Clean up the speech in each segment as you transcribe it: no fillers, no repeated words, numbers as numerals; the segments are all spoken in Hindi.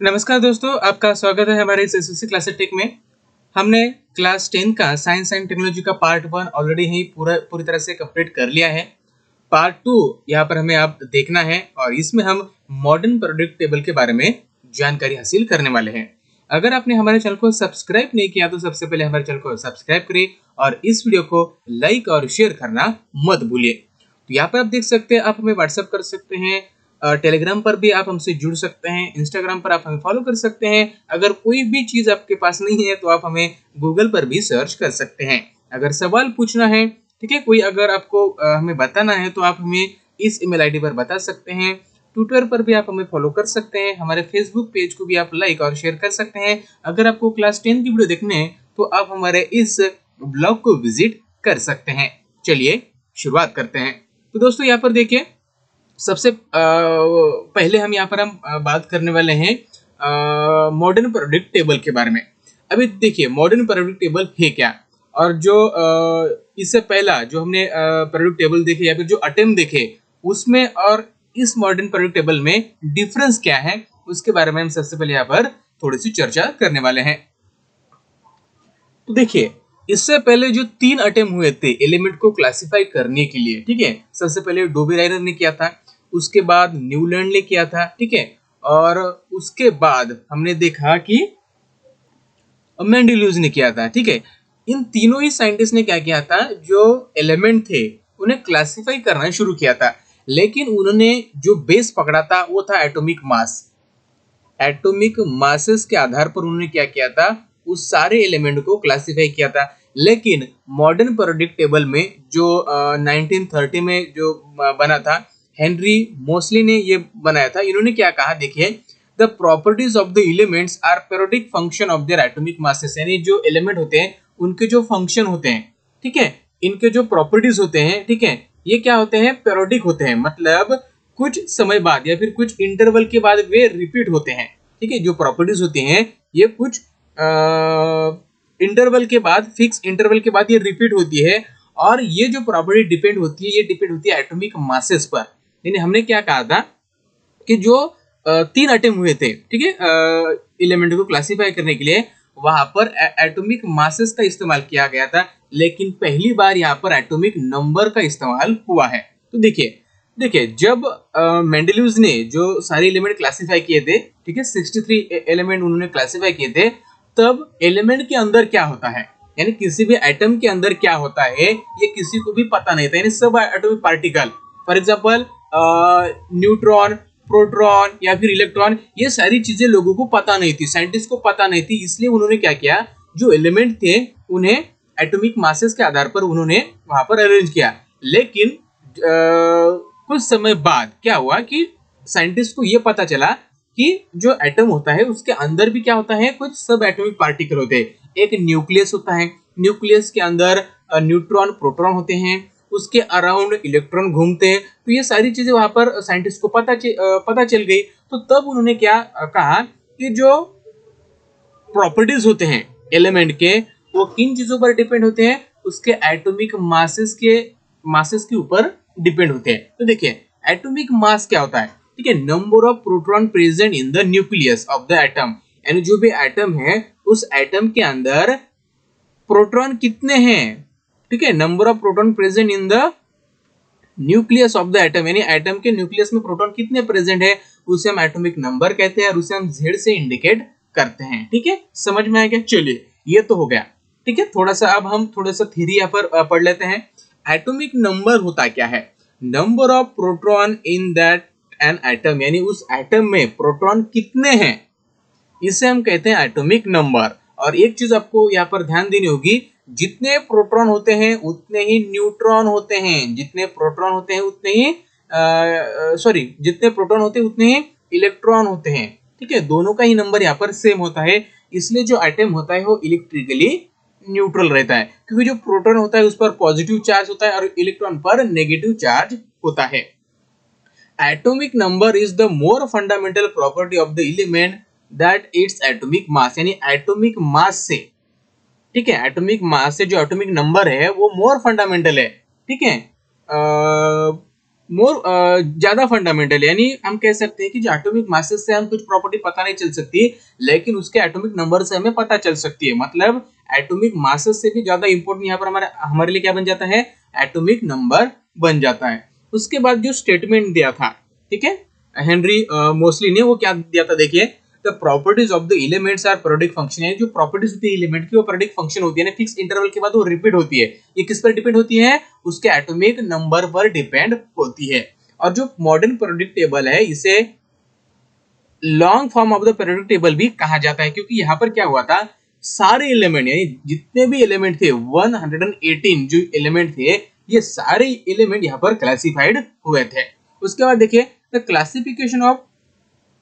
नमस्कार दोस्तों, आपका स्वागत है हमारे इस एसएससी क्लासेस टेक में। हमने क्लास 10 का साइंस एंड टेक्नोलॉजी का पार्ट 1 ऑलरेडी ही पूरी तरह से कंप्लीट कर लिया है। पार्ट 2 यहाँ पर हमें आप देखना है और इसमें हम मॉडर्न प्रोडक्ट टेबल के बारे में जानकारी हासिल करने वाले हैं। अगर आपने हमारे चैनल को सब्सक्राइब नहीं किया तो सबसे पहले हमारे चैनल को सब्सक्राइब करिए और इस वीडियो को लाइक और शेयर करना मत भूलिए। तो यहाँ पर आप देख सकते हैं, आप हमें व्हाट्सएप कर सकते हैं, टेलीग्राम पर भी आप हमसे जुड़ सकते हैं, इंस्टाग्राम पर आप हमें फॉलो कर सकते हैं। अगर कोई भी चीज आपके पास नहीं है तो आप हमें गूगल पर भी सर्च कर सकते हैं। अगर सवाल पूछना है, ठीक है, कोई अगर आपको हमें बताना है तो आप हमें इस ईमेल आईडी पर बता सकते हैं। ट्विटर पर भी आप हमें फॉलो कर सकते हैं। हमारे फेसबुक पेज को भी आप लाइक और शेयर कर सकते हैं। अगर आपको क्लास 10 की वीडियो देखने हैं तो आप हमारे इस ब्लॉग को विजिट कर सकते हैं। चलिए शुरुआत करते हैं। तो दोस्तों यहाँ पर देखिए, सबसे पहले हम यहाँ पर बात करने वाले हैं मॉडर्न प्रोडक्ट टेबल के बारे में। अभी देखिए मॉडर्न प्रोडक्ट टेबल है क्या, और जो इससे पहला जो हमने प्रोडक्ट टेबल देखे या फिर जो अटेम्प्ट देखे उसमें और इस मॉडर्न प्रोडक्ट टेबल में डिफरेंस क्या है, उसके बारे में हम सबसे पहले यहाँ पर थोड़ी सी चर्चा करने वाले हैं। तो देखिए, इससे पहले जो 3 अटेम्प्ट हुए थे एलिमेंट को क्लासिफाई करने के लिए, ठीक है, सबसे पहले डोबी राइनर ने किया था, उसके बाद न्यूलैंड ने किया था, ठीक है, और उसके बाद हमने देखा कि मेंडेलियस ने किया था, ठीक है। इन तीनों ही साइंटिस्ट ने क्या किया था, जो एलिमेंट थे उन्हें क्लासिफाई करना शुरू किया था, लेकिन उन्होंने जो बेस पकड़ा था वो था एटॉमिक मास। एटॉमिक मासेस के आधार पर उन्होंने क्या किया था, उस सारे एलिमेंट को क्लासिफाई किया था। लेकिन मॉडर्न प्रोडक्ट टेबल में जो 1930 में जो बना था, हेनरी मोसली ने ये बनाया था। इन्होंने क्या कहा, देखिए, the properties of the elements are periodic function of their atomic masses. यानी जो एलिमेंट होते हैं उनके जो फंक्शन होते हैं, ठीक है, इनके जो प्रॉपर्टीज होते हैं, ठीक है, ये क्या होते हैं, पेरियोडिक होते हैं। मतलब कुछ समय बाद या फिर कुछ इंटरवल के बाद वे रिपीट होते हैं, ठीक है। जो प्रॉपर्टीज होती हैं ये कुछ इंटरवल के बाद, फिक्स इंटरवल के बाद ये रिपीट होती है, और ये जो प्रॉपर्टी डिपेंड होती है, ये डिपेंड होती है एटॉमिक मासेस पर। यानी हमने क्या कहा था कि जो 3 अटेम्प्ट हुए थे, ठीक है, एलिमेंट को क्लासिफाई करने के लिए, वहां पर एटॉमिक मासेस का इस्तेमाल किया गया था, लेकिन पहली बार यहाँ पर एटॉमिक नंबर का इस्तेमाल हुआ है। तो देखिए जब मेंडेलियस ने जो सारे एलिमेंट क्लासिफाई किए थे, ठीक है, 63 एलिमेंट उन्होंने क्लासिफाई किए थे, तब एलिमेंट के अंदर क्या होता है, यानी किसी भी एटम के अंदर क्या होता है, ये किसी को भी पता नहीं था। यानी सब atomic particle, for example neutron, proton या फिर इलेक्ट्रॉन, ये सारी चीजें लोगों को पता नहीं थी, साइंटिस्ट को पता नहीं थी। इसलिए उन्होंने क्या किया, जो एलिमेंट थे उन्हें एटॉमिक मासेस के आधार पर उन्होंने वहां पर अरेंज किया। लेकिन कुछ समय बाद क्या हुआ कि साइंटिस्ट को यह पता चला कि जो एटम होता है उसके अंदर भी क्या होता है, कुछ सब एटॉमिक पार्टिकल होते हैं। एक न्यूक्लियस होता है, न्यूक्लियस के अंदर न्यूट्रॉन, प्रोटॉन होते हैं, उसके अराउंड इलेक्ट्रॉन घूमते हैं। तो ये सारी चीजें वहां पर साइंटिस्ट को पता चल गई। तो तब उन्होंने क्या कहा कि जो प्रॉपर्टीज होते हैं एलिमेंट के, वो किन चीजों पर डिपेंड होते हैं, उसके एटॉमिक मासेस के ऊपर डिपेंड होते हैं। तो देखिए एटॉमिक मास क्या होता है, ठीक है, number of proton present in the nucleus of the atom. यानी जो भी एटम है उस एटम के अंदर प्रोटॉन कितने हैं, ठीक है, number of proton present in the nucleus of the atom, यानी एटम के न्यूक्लियस में प्रोटॉन कितने प्रेजेंट है, उसे हम एटॉमिक नंबर कहते हैं और उसे हम Z से इंडिकेट करते हैं। ठीक है, समझ में आ गया। चलिए ये तो हो गया, ठीक है। अब हम थोड़ा सा थ्योरी यहाँ पर पढ़ लेते हैं। एटॉमिक नंबर होता क्या है, number of proton in that an atom, यानी उस एटम में प्रोटॉन कितने हैं, इसे हम कहते हैं एटॉमिक नंबर। और एक चीज आपको यहाँ पर ध्यान देनी होगी, जितने प्रोटॉन होते हैं उतने ही न्यूट्रॉन होते हैं, जितने प्रोटॉन होते हैं उतने ही जितने प्रोटॉन होते हैं उतने ही इलेक्ट्रॉन होते हैं, ठीक है। दोनों का ही नंबर यहाँ पर सेम होता है, इसलिए जो एटम होता है वो इलेक्ट्रिकली न्यूट्रल रहता है, क्योंकि जो प्रोटॉन होता है उस पर पॉजिटिव चार्ज होता है और इलेक्ट्रॉन पर नेगेटिव चार्ज होता है। Atomic number is the more fundamental property of the element that its atomic mass, यानी एटॉमिक मास से, ठीक है, एटॉमिक मास से जो एटॉमिक नंबर है वो मोर फंडामेंटल है, ठीक है। मोर ज्यादा फंडामेंटल, यानी हम कह सकते हैं कि जो एटॉमिक मासेस से हम कुछ प्रॉपर्टी पता नहीं चल सकती, लेकिन उसके एटॉमिक नंबर से हमें पता चल सकती है। मतलब एटॉमिक मासेस से भी ज्यादा इंपॉर्टेंट यहाँ पर हमारे लिए क्या बन जाता है, एटॉमिक नंबर बन जाता है। उसके बाद जो स्टेटमेंट दिया था, ठीक है, हेनरी मोस्ली ने, वो क्या दिया था देखिए, the properties of the elements are periodic function, है जो प्रॉपर्टीज होती है एलिमेंट की वो पीरियोडिक फंक्शन होती है ना, फिक्स इंटरवल के बाद वो रिपीट होती है। ये किस पर डिपेंड होती है, उसके एटॉमिक नंबर पर डिपेंड होती है। और जो मॉडर्न पीरियोडिक टेबल है इसे long form of the periodic table भी कहा जाता है, क्योंकि यहाँ पर क्या हुआ था, सारे एलिमेंट यानी जितने भी एलिमेंट थे 118 जो एलिमेंट थे, ये सारे एलिमेंट यहाँ पर क्लासिफाइड हुए थे। उसके बाद देखिए the classification of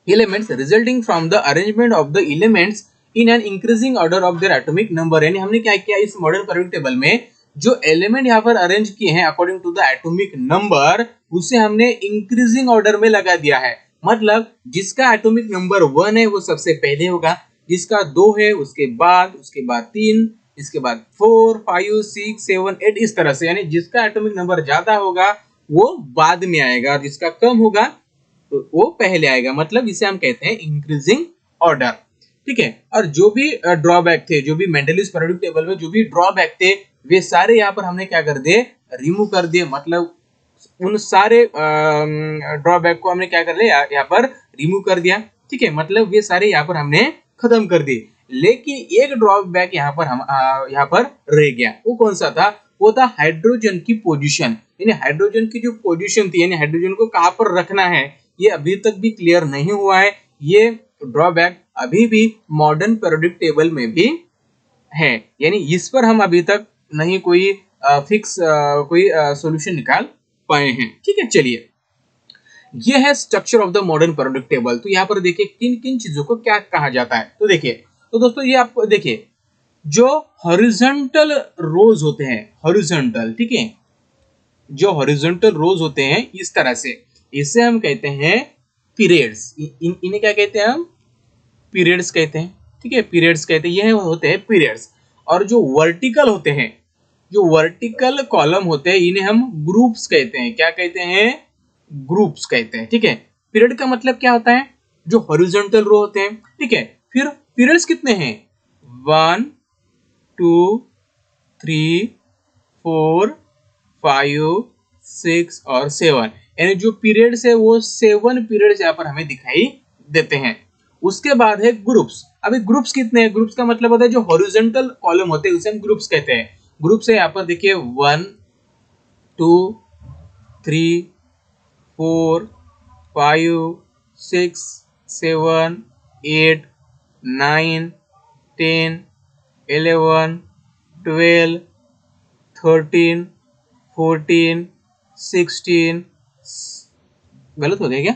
elements resulting from the arrangement of the elements in an increasing order of their atomic number, यानी हमने क्या किया इस मॉडर्न पीरियोडिक टेबल में जो एलिमेंट यहाँ पर अरेंज किए हैं according to the atomic number, उसे हमने इंक्रीजिंग ऑर्डर में लगा दिया है। मतलब जिसका एटॉमिक नंबर 1 है वो सबसे पहले होगा, जिसका 2 है उसके बाद 3, इसके बाद 4, 5, 6, 7, 8, इस तरह से, यानी जिसका एटॉमिक नंबर ज्यादा होगा वो बाद में आएगा और जिसका कम होगा तो वो पहले आएगा। मतलब इसे हम कहते हैं इंक्रीजिंग ऑर्डर, ठीक है। और जो भी ड्रॉबैक थे, जो भी मेंडलीज पीरियोडिक टेबल में जो भी ड्रॉबैक थे, वे सारे यहाँ पर हमने क्या कर दिए, रिमूव कर दिए। मतलब उन सारे ड्रॉबैक को हमने क्या कर लिया, यहाँ पर रिमूव कर दिया, ठीक है। मतलब वे सारे यहाँ पर हमने खत्म कर दिए। लेकिन एक ड्रॉबैक यहाँ पर यहाँ पर रह गया, वो कौन सा था, वो था हाइड्रोजन की पोजीशन। यानी हाइड्रोजन की जो पोजीशन थी, यानी हाइड्रोजन को कहाँ पर रखना है, ये अभी तक भी क्लियर नहीं हुआ है। ये ड्रॉबैक अभी भी मॉडर्न पीरियोडिक टेबल में भी है, यानी इस पर हम अभी तक नहीं कोई फिक्स कोई सॉल्यूशन निकाल पाए हैं, ठीक है। चलिए, ये है structure of the modern periodic table. तो यहाँ पर देखिए किन किन चीजों को क्या कहा जाता है। तो देखिए, तो दोस्तों ये आपको देखिए, जो हॉरिजॉन्टल रोज होते हैं, हॉरिजॉन्टल, ठीक है, जो हॉरिजॉन्टल रोज होते हैं इस तरह से, इसे हम कहते हैं पीरियड्स। इन्हें क्या कहते हैं हम, पीरियड्स कहते हैं, ठीक है, पीरियड्स कहते हैं, ये होते हैं पीरियड्स। और जो वर्टिकल होते हैं, जो वर्टिकल कॉलम होते हैं, इन्हें हम ग्रुप्स कहते हैं। क्या कहते हैं, ग्रुप्स कहते हैं, ठीक है। पीरियड का मतलब क्या होता है, जो हॉरिजॉन्टल रो होते हैं, ठीक है। फिर पीरियड्स कितने हैं, 1, 2, 3, 4, 5, 6 और 7, यानी जो पीरियड्स है वो 7 पीरियड्स यहाँ पर हमें दिखाई देते हैं। उसके बाद है ग्रुप्स। अभी ग्रुप्स कितने हैं, ग्रुप्स का मतलब होता है जो हॉरिजॉन्टल कॉलम होते हैं उसे हम ग्रुप्स कहते हैं। ग्रुप्स है यहाँ पर देखिए 1, 2, 3, 4, 5, 6, 7, 8, 9, 10, 11, 12, 13, 14, 16, गलत हो गया क्या,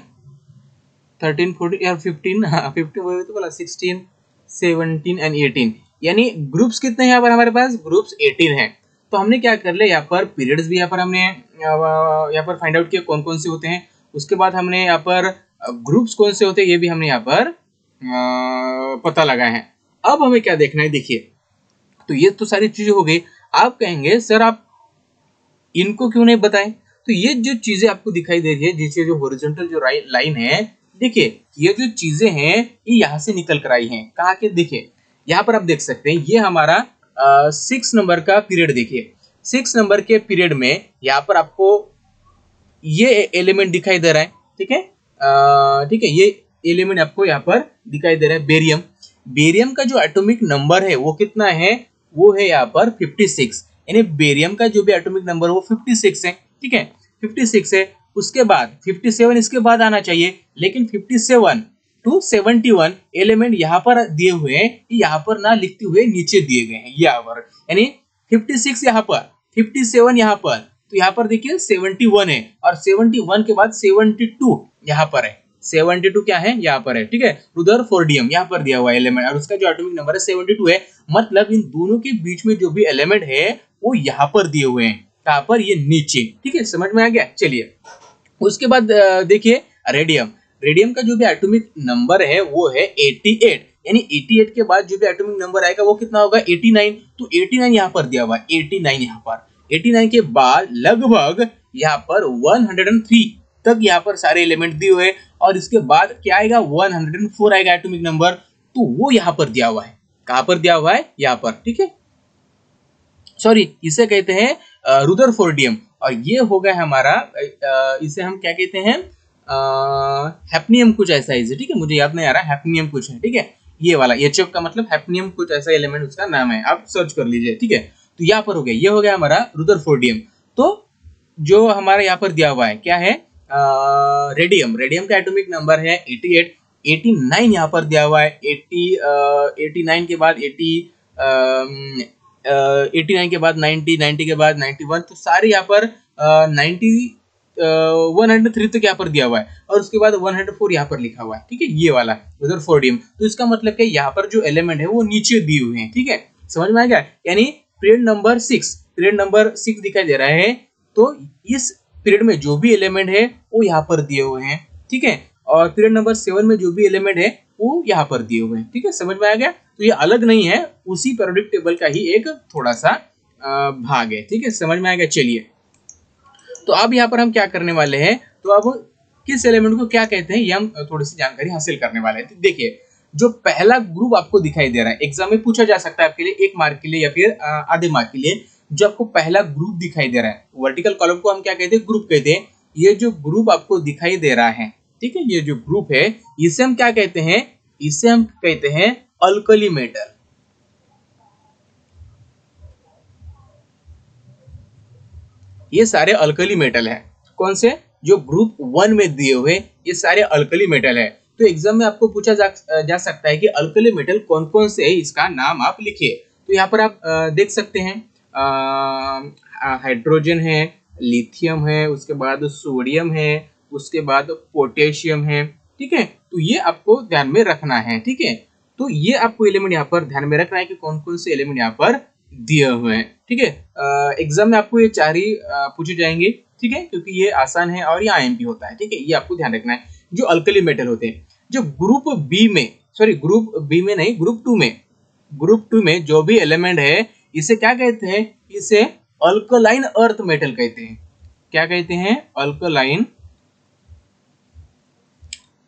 13, 14 या 15, हाँ 15 तो बोला, 16, 17 एंड 18, यानी ग्रुप्स कितने हैं यहाँ पर हमारे पास, ग्रुप्स 18 हैं। तो हमने क्या कर लिया, यहाँ पर पीरियड्स भी यहाँ पर हमने यहाँ पर फाइंड आउट किया कौन कौन से होते हैं। उसके बाद हमने यहाँ पर ग्रुप्स कौन से होते हैं ये भी हमने यहाँ पर पता लगाए हैं। अब हमें क्या देखना है, देखिए, तो ये तो सारी चीजें हो गई। आप कहेंगे सर आप इनको क्यों नहीं बताएं, तो ये जो चीजें आपको दिखाई दे रही है, जैसे जो हॉरिजॉन्टल जो लाइन है, देखिए ये जो चीजें हैं ये यहाँ से निकल कर आई हैं, कहाँ के, देखिए यहाँ पर आप देख सकते हैं, ये हमारा 6 नंबर का पीरियड, देखिए 6 नंबर के पीरियड में यहाँ पर आपको ये एलिमेंट दिखाई दे रहा है, ठीक है, ठीक है, ये एलिमेंट आपको यहाँ पर दिखाई दे रहा है, बेरियम। बेरियम का जो एटॉमिक नंबर है वो कितना है, वो है यहाँ पर 56, यानी बेरियम का जो भी एटॉमिक नंबर वो 56 है, ठीक है, 56 है। उसके बाद 57 इसके बाद आना चाहिए, लेकिन 57 to 71 एलिमेंट यहाँ पर दिए हुए हैं, यहाँ पर ना लिखते हुए नीचे दिए गए हैं यहाँ पर, यानी 56 यहाँ पर, 57 यहाँ पर, तो यहाँ पर देखिए 71 है, और 71 के बाद 72 यहाँ पर है, 72 क्या है यहाँ पर है, ठीक है, रुदरफोर्डियम यहाँ पर दिया हुआ एलिमेंट, और उसका जो एटॉमिक नंबर है 72 है। मतलब इन दोनों के बीच में जो भी एलिमेंट है वो यहाँ पर दिए हुए हैं, कहाँ पर, ये नीचे, ठीक है, समझ में आ गया। चलिए, उसके बाद देखिए रेडियम। रेडियम का जो भी एटॉमिक नंबर है वो है 88, यानी 88 के बाद जो भी एटॉमिक नंबर आएगा वो कितना होगा, 89। तो 89 यहाँ पर दिया हुआ है, 89 यहाँ पर, 89 के बाद लगभग यहाँ पर 103 तक यहाँ पर सारे एलिमेंट दिए हुए, और इसके बाद क्या आएगा 104 आएगा एटॉमिक नंबर, तो वो यहाँ पर दिया हुआ है। कहाँ पर दिया हुआ है? यहाँ पर, ठीक है। सॉरी, इसे कहते हैं रुदरफोर्डियम, और ये हो गया हमारा इसे हम क्या कहते हैं, हैप्नियम कुछ ऐसा है, ठीक है, मुझे याद नहीं आ रहा, हैप्नियम कुछ है, ठीक है, ये वाला HF का मतलब हैप्नियम कुछ ऐसा एलिमेंट उसका नाम है, आप सर्च कर लीजिए, ठीक है। तो यहाँ पर हो गया, ये हो गया हमारा रुदरफोर्डियम। तो जो हमारा यहाँ पर दिया हुआ है क्या है, रेडियम, रेडियम का एटॉमिक नंबर है 88, 89 यहाँ पर दिया हुआ है, 89 के बाद 89 के बाद 90, 90 के बाद 91, तो सारे यहाँ पर 103 तक यहाँ पर दिया हुआ है, और उसके बाद 104 यहाँ पर लिखा हुआ है, ठीक है, ये वाला रुदरफोर्डियम। तो इसका मतलब कि यहाँ पर जो एलिमेंट है वो नीचे दिए हुए हैं, ठीक है, समझ में आ गया। यानी पीरियड नंबर 6 दिखाई दे रहा है, तो इस पीरियड में जो भी एलिमेंट है वो यहाँ पर दिए हुए हैं, ठीक है, और पीरियड नंबर 7 में जो भी एलिमेंट है वो यहाँ पर दिए हुए हैं, ठीक है, समझ में आ गया। तो ये अलग नहीं है, उसी पीरियोडिक टेबल का ही एक थोड़ा सा भाग है, ठीक है, समझ में आ गया। चलिए, तो अब यहाँ पर हम क्या करने वाले हैं, तो अब किस एलिमेंट को क्या कहते हैं ये हम थोड़ी सी जानकारी हासिल करने वाले हैं। तो देखिए, जो पहला ग्रुप आपको दिखाई दे रहा है, एग्जाम में पूछा जा सकता है आपके लिए 1 मार्क के लिए या फिर आधे मार्क के लिए, जो आपको पहला ग्रुप दिखाई दे रहा है, वर्टिकल कॉलम को हम क्या कहते हैं, ग्रुप कहते हैं। ये जो ग्रुप आपको दिखाई दे रहा है, ठीक है, ये जो ग्रुप है इसे हम क्या कहते हैं, इसे हम कहते हैं अल्कली मेटल। ये सारे अल्कली मेटल है, कौन से, जो ग्रुप 1 में दिए हुए ये सारे अल्कली मेटल है। तो एग्जाम में आपको पूछा जा सकता है कि अल्कली मेटल कौन कौन से है, इसका नाम आप लिखिए। तो यहाँ पर आप देख सकते हैं हाइड्रोजन है, लिथियम है, उसके बाद सोडियम है, उसके बाद पोटेशियम है, ठीक है। तो ये आपको ध्यान में रखना है, ठीक है। तो ये आपको एलिमेंट यहाँ पर ध्यान में रखना है कि कौन कौन से एलिमेंट यहाँ पर दिए हुए हैं, ठीक है। एग्जाम में आपको ये 4 ही पूछे जाएंगे, ठीक है, क्योंकि ये आसान है और ये IMP होता है, ठीक है, ये आपको ध्यान रखना है। जो अल्कली मेटल होते हैं, जो ग्रुप बी में, सॉरी ग्रुप बी में नहीं, ग्रुप टू में जो भी एलिमेंट है इसे क्या कहते हैं, इसे अल्कलाइन अर्थ मेटल कहते हैं। क्या कहते हैं, अल्कलाइन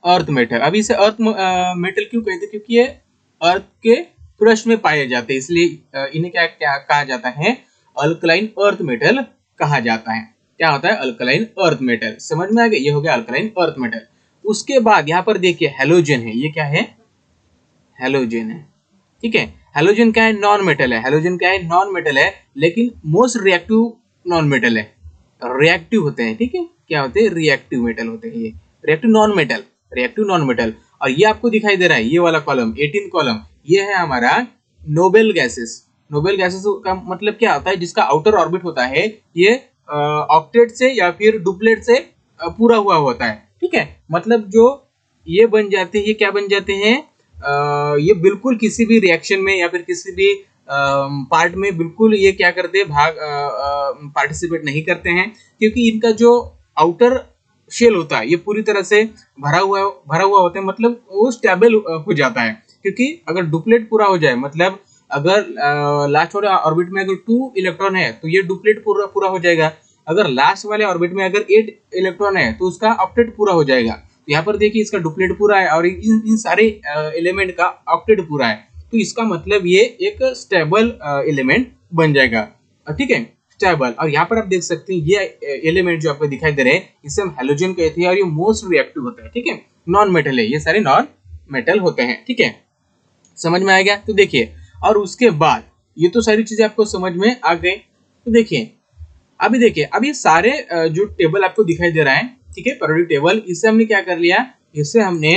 अर्थ मेटल। अब इसे अर्थ मेटल क्यों कहते हैं, क्योंकि ये अर्थ के क्रस्ट में पाए जाते हैं, इसलिए इन्हें क्या क्या कहा जाता है, अल्कलाइन अर्थ मेटल कहा जाता है। क्या होता है, अल्कलाइन अर्थ मेटल, समझ में आ गया, ये हो गया अल्कलाइन अर्थ मेटल। उसके बाद यहाँ पर देखिए हैलोजन है, ये क्या है, हैलोजन है, ठीक है। हैलोजन क्या है, नॉन मेटल है, हैलोजन क्या है, नॉन मेटल है, लेकिन मोस्ट रिएक्टिव नॉन मेटल है, रिएक्टिव होते हैं, ठीक है, क्या होते हैं, रिएक्टिव मेटल होते हैं, ये रिएक्टिव नॉन मेटल। और ये आपको दिखाई दे रहा है, ये वाला कॉलम 18 कॉलम, ये है हमारा नोबेल गैसेस। नोबेल गैसेस का मतलब क्या होता है, जिसका आउटर ऑर्बिट होता है ये ऑक्टेट से या फिर डुप्लेट से पूरा हुआ होता है, ठीक है। मतलब जो ये बन जाते हैं, ये क्या बन जाते हैं, ये बिल्कुल किसी भी रिएक्शन में या फिर किसी भी पार्ट में बिल्कुल ये क्या करते हैं, पार्टिसिपेट नहीं करते हैं, क्योंकि इनका जो आउटर शेल होता है ये पूरी तरह से भरा हुआ होता है, मतलब वो स्टेबल हो जाता है। क्योंकि अगर डुप्लेट पूरा हो जाए, मतलब अगर लास्ट वाले ऑर्बिट में अगर 2 इलेक्ट्रॉन है तो ये डुप्लेट पूरा हो जाएगा, अगर लास्ट वाले ऑर्बिट में अगर 8 इलेक्ट्रॉन है तो उसका ऑक्टेट पूरा हो जाएगा। तो यहाँ पर देखिए इसका डुप्लेट पूरा है और इन सारे एलिमेंट का ऑक्टेट पूरा है, तो इसका मतलब ये एक स्टेबल एलिमेंट बन जाएगा, ठीक है, स्टेबल। और यहाँ पर आप देख सकते हैं ये एलिमेंट जो आपको दिखाई दे रहे हैं इसे हम हैलोजन कहते हैं, और ये मोस्ट रिएक्टिव होता है, ठीक है, नॉन मेटल है, ये सारे नॉन मेटल होते हैं, ठीक है, समझ में आ गया। तो देखिए, और उसके बाद ये तो सारी चीजें आपको समझ में आ गई। तो देखिए, अभी देखिए, अब ये सारे जो टेबल आपको दिखाई दे रहा है, ठीक है, पीरियोडिक टेबल, इसे हमने क्या कर लिया, इसे हमने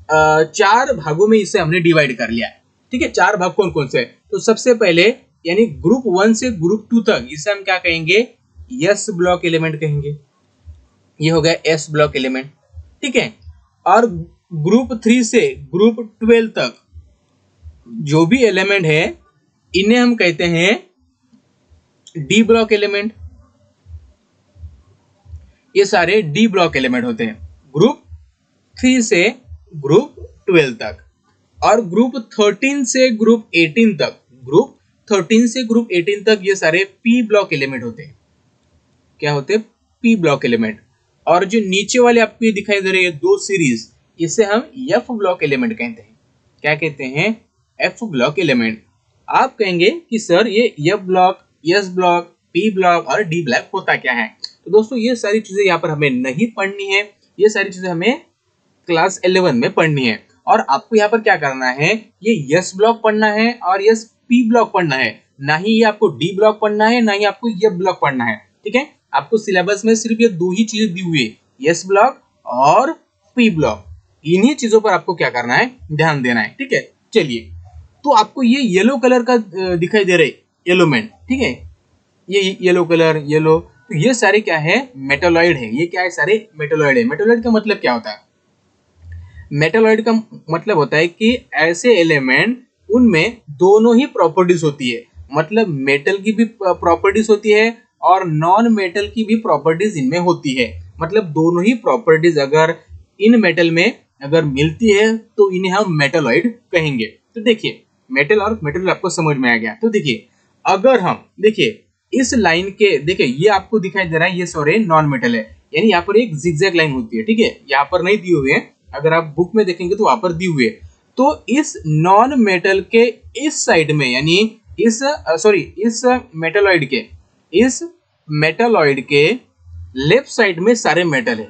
4 भागों में इसे हमने डिवाइड कर लिया, ठीक है। 4 भाग कौन कौन से, तो सबसे पहले यानी ग्रुप 1 से ग्रुप 2 तक इसे हम क्या कहेंगे, एस ब्लॉक एलिमेंट कहेंगे, ये हो गया एस ब्लॉक एलिमेंट, ठीक है। और ग्रुप 3 से ग्रुप 12 तक जो भी एलिमेंट है इन्हें हम कहते हैं डी ब्लॉक एलिमेंट, ये सारे डी ब्लॉक एलिमेंट होते हैं ग्रुप 3 से ग्रुप 12 तक। और ग्रुप 13 से ग्रुप 18 तक, ग्रुप 13 से ग्रुप 18 तक ये सारे पी ब्लॉक एलिमेंट होते हैं। क्या होते हैं, पी ब्लॉक एलिमेंट। और जो नीचे वाले आपको ये दिखाई दे रहे हैं दो सीरीज, इसे हम एफ ब्लॉक एलिमेंट कहते हैं। क्या कहते हैं? F block element. आप कहेंगे कि सर ये F block, S block, P block और डी ब्लॉक होता क्या है? तो दोस्तों ये सारी चीजें यहाँ पर हमें नहीं पढ़नी है, ये सारी चीजें हमें क्लास 11 में पढ़नी है। और आपको यहाँ पर क्या करना है, ये यस ब्लॉक पढ़ना है और यस पी ब्लॉक पढ़ना है, ना ही ये आपको डी ब्लॉक पढ़ना है, ना ही आपको ये ब्लॉक पढ़ना है। ठीक है, आपको सिलेबस में सिर्फ ये दो ही चीजें दी हुई है, यस ब्लॉक और पी ब्लॉक। इन्हीं चीजों पर आपको क्या करना है, ध्यान देना है। ठीक है, चलिए, तो आपको ये येलो कलर का दिखाई दे रहा है एलिमेंट। ठीक है, ये येलो कलर, येलो, तो ये सारे क्या है, मेटालॉइड है। ये क्या है, सारे मेटालॉइड है। मेटालॉइड का मतलब क्या होता है? मेटालॉइड का मतलब होता है कि ऐसे एलिमेंट उनमें दोनों ही प्रॉपर्टीज होती है, मतलब मेटल की भी प्रॉपर्टीज होती है और नॉन मेटल की भी प्रॉपर्टीज इनमें होती है। मतलब दोनों ही प्रॉपर्टीज अगर इन मेटल में अगर मिलती है तो इन्हें हम मेटालॉइड कहेंगे। तो देखिए, मेटल और मेटल आपको समझ में आ गया। तो देखिए, अगर हम देखिए इस लाइन के, देखिए ये आपको दिखाई दे रहा है, ये सॉरी नॉन मेटल है, यानी यहाँ पर एक जिगजैग लाइन होती है। ठीक है, यहाँ पर नहीं दिए हुए हैं, अगर आप बुक में देखेंगे तो वहां पर दी हुई है। तो इस नॉन मेटल के इस साइड में, यानी इस सॉरी इस मेटालॉइड के लेफ्ट साइड में सारे मेटल है,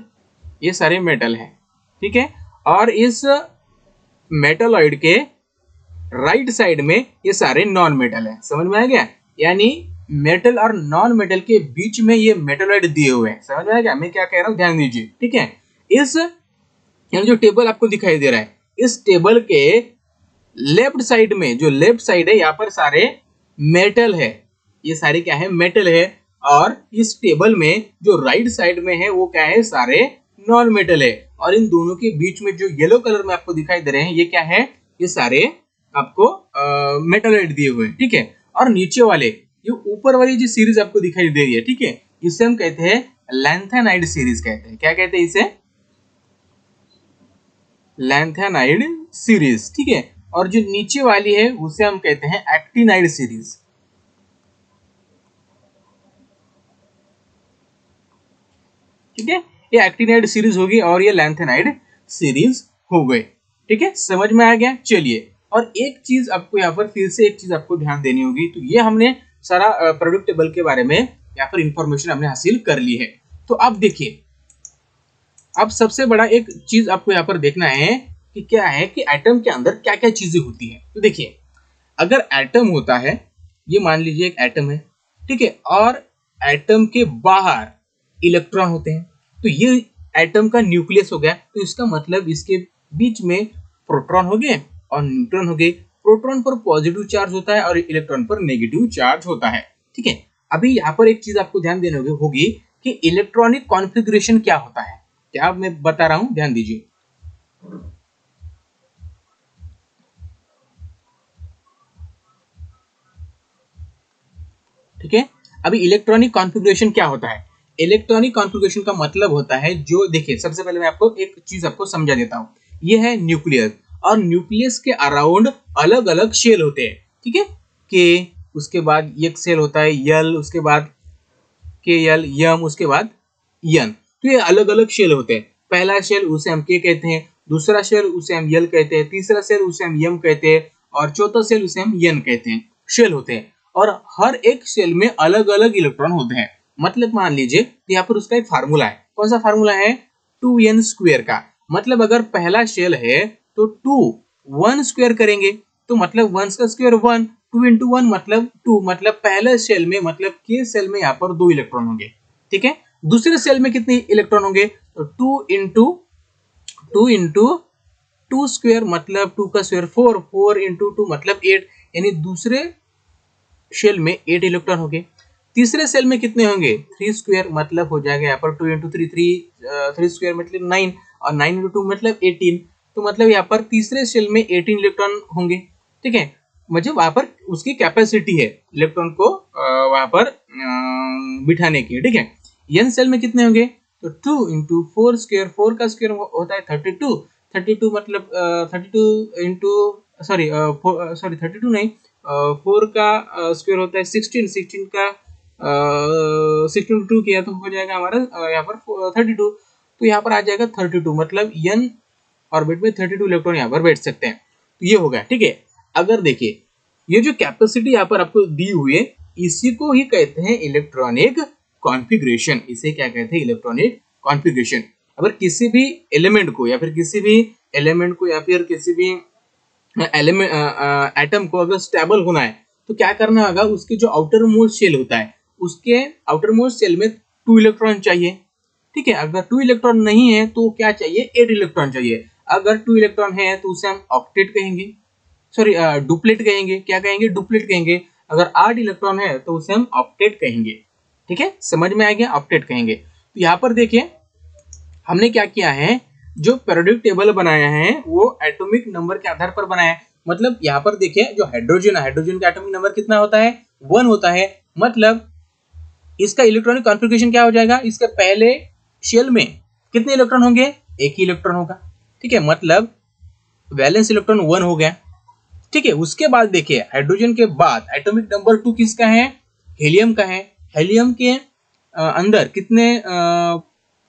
ये सारे मेटल है। ठीक है, और इस मेटालॉइड के राइट साइड में ये सारे नॉन मेटल है। समझ में आ गया? यानी मेटल और नॉन मेटल के बीच में ये मेटालॉइड दिए हुए हैं। समझ में आ गया मैं क्या कह रहा हूँ? ध्यान दीजिए। ठीक है, इस यानी जो टेबल आपको दिखाई दे रहा है, इस टेबल के लेफ्ट साइड में, जो लेफ्ट साइड है, यहाँ पर सारे मेटल है, ये सारे क्या है, मेटल है। और इस टेबल में जो राइट साइड में है वो क्या है, सारे नॉन मेटल है। और इन दोनों के बीच में जो येलो कलर में आपको दिखाई दे रहे हैं, ये क्या है, ये सारे आपको मेटलॉइड दिए हुए हैं। ठीक है, और नीचे वाले, ये ऊपर वाली जो सीरीज आपको दिखाई दे रही है, ठीक है, इसे हम कहते हैं लैंथेनाइड सीरीज कहते हैं। क्या कहते हैं इसे? Lanthanide series. ठीक है, और जो नीचे वाली है उसे हम कहते हैं एक्टिनाइड सीरीज। ठीक है, ये एक्टिनाइड सीरीज होगी और ये लैंथेनाइड सीरीज हो गए। ठीक है, समझ में आ गया? चलिए, और एक चीज आपको यहाँ पर फिर से एक चीज आपको ध्यान देनी होगी। तो ये हमने सारा प्रोडक्ट टेबल के बारे में यहाँ पर इंफॉर्मेशन हमने हासिल कर ली है। तो अब देखिए, अब सबसे बड़ा एक चीज आपको यहाँ पर देखना है कि क्या है कि एटम के अंदर क्या क्या चीजें होती है। तो देखिए, अगर एटम होता है, ये मान लीजिए एक एटम है, ठीक है, और एटम के बाहर इलेक्ट्रॉन होते हैं, तो ये एटम का न्यूक्लियस हो गया। तो इसका मतलब इसके बीच में प्रोटॉन हो गए और न्यूट्रॉन हो गए। प्रोटॉन पर पॉजिटिव चार्ज होता है और इलेक्ट्रॉन पर नेगेटिव चार्ज होता है। ठीक है, अभी यहाँ पर एक चीज आपको ध्यान देनी होगी कि इलेक्ट्रॉनिक कॉन्फ़िगरेशन क्या होता है। क्या मैं बता रहा हूं, ध्यान दीजिए। ठीक है, अभी इलेक्ट्रॉनिक कॉन्फ़िगरेशन क्या होता है? इलेक्ट्रॉनिक कॉन्फ़िगरेशन का मतलब होता है, जो देखिए सबसे पहले मैं आपको एक चीज आपको समझा देता हूं। ये है न्यूक्लियस, और न्यूक्लियस के अराउंड अलग अलग शेल होते हैं। ठीक है, के, उसके बाद एक सेल होता है यल, उसके बाद के यल, यम, उसके बाद यन। तो ये अलग अलग शेल होते हैं। पहला शेल उसे हम के कहते हैं, दूसरा शेल उसे हम यल कहते हैं, तीसरा शेल उसे हम यम कहते हैं, और चौथा शेल उसे हम यन कहते हैं। शेल होते हैं, और हर एक शेल में अलग अलग इलेक्ट्रॉन होते हैं। मतलब मान लीजिए यहाँ पर उसका एक फार्मूला है। कौन सा फार्मूला है? 2n² का। मतलब अगर पहला शेल है तो 1 स्क्वायर करेंगे, तो मतलब 1 का स्क्वायर 1, 2 इंटू 1 मतलब 2, मतलब पहले सेल में, मतलब के सेल में यहाँ पर 2 इलेक्ट्रॉन होंगे। ठीक है, दूसरे सेल में कितने इलेक्ट्रॉन होंगे? तो 2 स्क्वायर मतलब 2 का स्क्वायर 4, 4 इंटू 2 मतलब 8, यानी दूसरे शेल में 8 इलेक्ट्रॉन होंगे। तीसरे सेल में कितने होंगे? 3 स्क्वायर मतलब हो जाएगा यहाँ पर 2 इंटू 3, 3 स्क्वायर मतलब 9, और 9 इंटू 2 मतलब 18। तो मतलब यहाँ पर तीसरे सेल में 18 इलेक्ट्रॉन होंगे। ठीक है, मतलब वहां पर उसकी कैपेसिटी है इलेक्ट्रॉन को वहां पर बिठाने की। ठीक है, एन सेल में कितने होंगे? तो 2 इंटू 4 स्क्वायर, 4 का स्क्वायर होता है 32, 32 मतलब 32 इंटू सॉरी 32 नहीं, 4 का स्क्वायर होता है 16, 16 का 62 किया तो हो जाएगा हमारा यहाँ पर 32, तो यहाँ पर आ जाएगा 32, मतलब n ऑर्बिट में 32 इलेक्ट्रॉन यहाँ पर बैठ सकते हैं। तो ये हो गया, ठीक है। अगर देखिए ये जो कैपेसिटी यहाँ पर आपको दी हुई है, इसी को ही कहते हैं इलेक्ट्रॉनिक कॉन्फ़िगरेशन। इसे क्या कहते हैं? Electronic configuration. अगर किसी भी एलिमेंट को या फिर किसी भी एलिमेंट को या फिर किसी भी एलिमेंट एटम को अगर स्टेबल होना है तो क्या करना होगा? उसके जो आउटर मोस्ट शेल होता है, उसके आउटर मोस्ट शेल में 2 इलेक्ट्रॉन चाहिए, ठीक है। अगर 2 इलेक्ट्रॉन नहीं है तो क्या चाहिए? 8 इलेक्ट्रॉन चाहिए। अगर 2 इलेक्ट्रॉन है तो उसे हम ऑक्टेट कहेंगे, सॉरी डुप्लेट कहेंगे। क्या कहेंगे? डुप्लेट कहेंगे। अगर 8 इलेक्ट्रॉन है तो उसे हम ऑक्टेट कहेंगे, ठीक है। समझ में आ गया? ऑक्टेट कहेंगे। तो यहाँ पर देखिए हमने क्या किया है, जो पीरियोडिक टेबल बनाया है वो एटॉमिक नंबर के आधार पर बनाया है। मतलब यहाँ पर देखिए जो हाइड्रोजन है, हाइड्रोजन का एटॉमिक नंबर कितना होता है? 1 होता है। मतलब इसका इलेक्ट्रॉनिक कॉन्फ़िगरेशन क्या हो जाएगा? इसके पहले शेल में कितने इलेक्ट्रॉन होंगे? एक ही इलेक्ट्रॉन होगा, ठीक है। मतलब वैलेंस इलेक्ट्रॉन 1 हो गया, ठीक है। उसके बाद देखिए हाइड्रोजन के बाद एटॉमिक नंबर 2 किसका है? हीलियम का है। हीलियम के अंदर कितने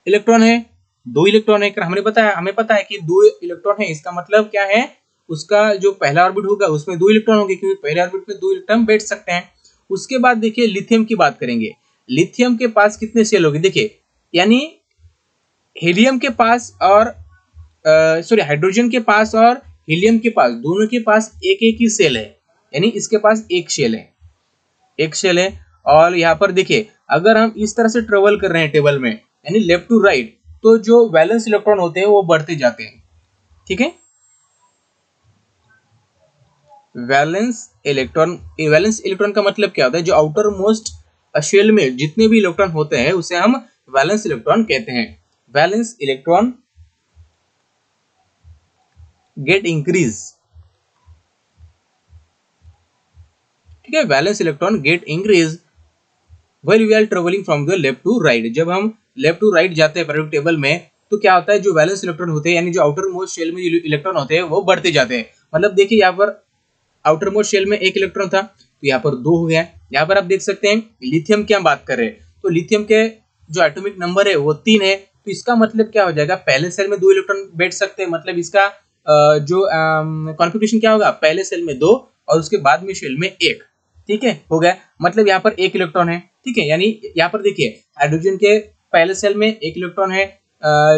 इलेक्ट्रॉन है? 2 इलेक्ट्रॉन है। हमें पता है कि 2 इलेक्ट्रॉन है, इसका मतलब क्या है? उसका जो पहला ऑर्बिट होगा उसमें 2 इलेक्ट्रॉन होंगे, क्योंकि पहले ऑर्बिट में 2 इलेक्ट्रॉन बैठ सकते हैं। उसके बाद देखिए लिथियम की बात करेंगे। लिथियम के पास कितने शेल होंगे? देखिए यानी हीलियम के पास और सॉरी हाइड्रोजन के पास और हीलियम के पास, दोनों के पास एक एक ही सेल है, यानी इसके पास एक शेल है, एक शेल है। और यहाँ पर देखिए अगर हम इस तरह से ट्रेवल कर रहे हैं टेबल में, यानी लेफ्ट टू राइट, तो जो वैलेंस इलेक्ट्रॉन होते हैं वो बढ़ते जाते हैं, ठीक है। वैलेंस इलेक्ट्रॉन का मतलब क्या होता है? जो आउटर मोस्ट शेल में जितने भी इलेक्ट्रॉन होते हैं उसे हम वैलेंस इलेक्ट्रॉन कहते हैं। वैलेंस इलेक्ट्रॉन गेट इंक्रीज, ठीक है। Valence electron get increase while we are travelling from the left to right. जब हम लेफ्ट टू राइट जाते हैं पीरियोडिक टेबल में तो क्या होता है? जो वैलेंस इलेक्ट्रॉन होते हैं, यानी जो आउटर मोस्ट शेल में जो इलेक्ट्रॉन होते हैं वो बढ़ते जाते हैं। मतलब देखिए यहाँ पर आउटर मोस्ट शेल में एक इलेक्ट्रॉन था तो यहाँ पर 2 हो गया। यहाँ पर आप देख सकते हैं लिथियम की हम बात कर रहे हैं तो लिथियम के जो एटॉमिक नंबर है वो 3 है। तो इसका मतलब क्या हो जाएगा? पहले सेल में 2 इलेक्ट्रॉन बैठ सकते हैं, मतलब इसका जो कॉन्फ़िगरेशन क्या होगा? पहले सेल में 2 और उसके बाद में शेल में 1, ठीक है, हो गया। मतलब यहाँ पर 1 इलेक्ट्रॉन है, ठीक है। यानी यहाँ पर देखिए हाइड्रोजन के पहले सेल में 1 इलेक्ट्रॉन है,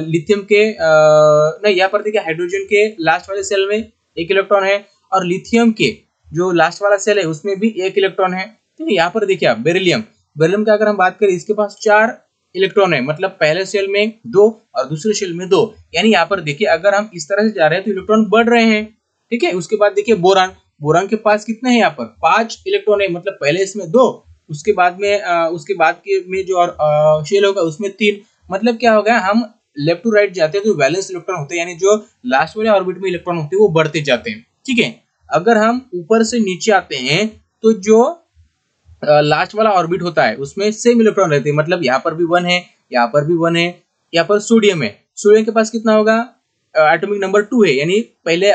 लिथियम के नहीं, यहाँ पर देखिए हाइड्रोजन के लास्ट वाले सेल में 1 इलेक्ट्रॉन है और लिथियम के जो लास्ट वाला सेल है उसमें भी 1 इलेक्ट्रॉन है, ठीक है। यहाँ पर देखिए आप बेरिलियम, बेरिलियम का अगर हम बात करें इसके पास 4 इलेक्ट्रॉन है, मतलब पहले सेल में 2 और दूसरे सेल में 2। यानी यहाँ पर देखिए अगर हम इस तरह से जा रहे हैं तो इलेक्ट्रॉन बढ़ रहे हैं, ठीक है। उसके बाद देखिए बोरान, बोरान के पास कितना है? यहाँ पर 5 इलेक्ट्रॉन है, मतलब पहले इसमें 2, उसके बाद के में जो और शेल होगा उसमें 3। मतलब क्या होगा? हम लेफ्ट टू राइट जाते हैं तो वैलेंस इलेक्ट्रॉन होते हैं, यानी जो लास्ट वाले ऑर्बिट में इलेक्ट्रॉन होते हैं वो बढ़ते जाते हैं, ठीक है। अगर हम ऊपर से नीचे आते हैं तो जो लास्ट वाला ऑर्बिट होता है उसमें सेम इलेक्ट्रॉन रहते हैं। मतलब यहाँ पर भी 1 है, यहाँ पर भी 1 है। यहाँ पर सोडियम है, सोडियम के पास कितना होगा? एटॉमिक नंबर 2 है, यानी पहले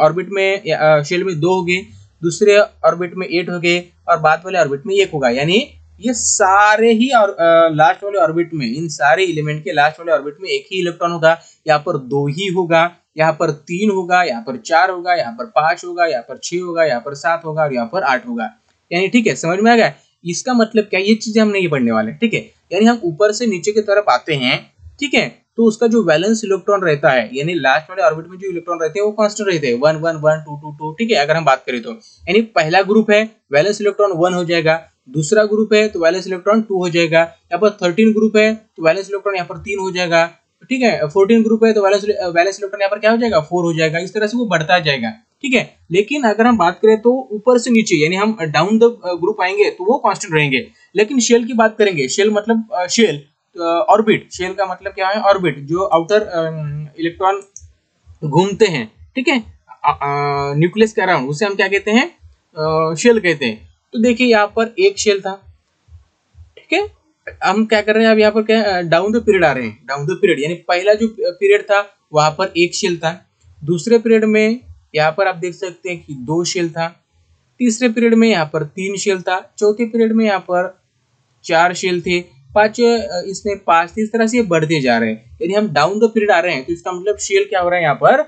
ऑर्बिट में शेल में 2 हो गए, दूसरे ऑर्बिट में 8 हो गए और बाद वाले ऑर्बिट में 1 होगा। यानी ये सारे ही और लास्ट वाले ऑर्बिट में, इन सारे एलिमेंट के लास्ट वाले ऑर्बिट में 1 ही इलेक्ट्रॉन होगा। यहाँ पर 2 ही होगा, यहाँ पर 3 होगा, यहाँ पर 4 होगा, यहाँ पर 5 होगा, यहाँ पर 6 होगा, यहाँ पर 7 होगा और यहाँ पर 8 होगा। यानी ठीक है, समझ में आ गया? इसका मतलब क्या? ये चीजें हम नहीं पढ़ने वाले, ठीक है। यानी हम ऊपर से नीचे की तरफ आते हैं, ठीक है, तो उसका जो वैलेंस इलेक्ट्रॉन रहता है, यानी लास्ट वाले ऑर्बिट में जो इलेक्ट्रॉन रहते हैं वो कांस्टेंट रहते हैं, 1 1 1 2 2 2, ठीक है। अगर हम बात करें तो यानी पहला ग्रुप है वैलेंस इलेक्ट्रॉन 1 हो जाएगा, दूसरा ग्रुप है तो वैलेंस इलेक्ट्रॉन 2 हो जाएगा, यहाँ पर 13 ग्रुप है तो वैलेंस इलेक्ट्रॉन यहाँ पर 3 हो जाएगा, ठीक है। 14 ग्रुप है तो वैलेंस इलेक्ट्रॉन यहाँ पर क्या हो जाएगा? 4 हो जाएगा। इस तरह से वो बढ़ता जाएगा, ठीक है। लेकिन अगर हम बात करें तो ऊपर से नीचे, यानी हम डाउन द ग्रुप आएंगे तो वो कांस्टेंट रहेंगे। लेकिन शेल की बात करेंगे, शेल मतलब शेल ऑर्बिट, शेल का मतलब क्या है? ऑर्बिट, जो आउटर इलेक्ट्रॉन घूमते हैं, ठीक है, न्यूक्लियस के अराउंड, उसे हम क्या कहते हैं? शेल कहते हैं। तो देखिए यहाँ पर एक शेल था, ठीक है। हम क्या कर रहे हैं? अब यहाँ पर क्या डाउन द पीरियड आ रहे हैं, डाउन द पीरियड, यानी पहला जो पीरियड था वहां पर एक शेल था, दूसरे पीरियड में यहाँ पर आप देख सकते हैं कि 2 शेल था, तीसरे पीरियड में यहाँ पर 3 शेल था, चौथे पीरियड में यहाँ पर 4 शेल थे, पांचवें इसमें 5 थे। इस तरह से ये बढ़ते जा रहे हैं। यदि हम डाउन द पीरियड आ रहे हैं तो इसका मतलब शेल क्या हो रहा है, यहाँ पर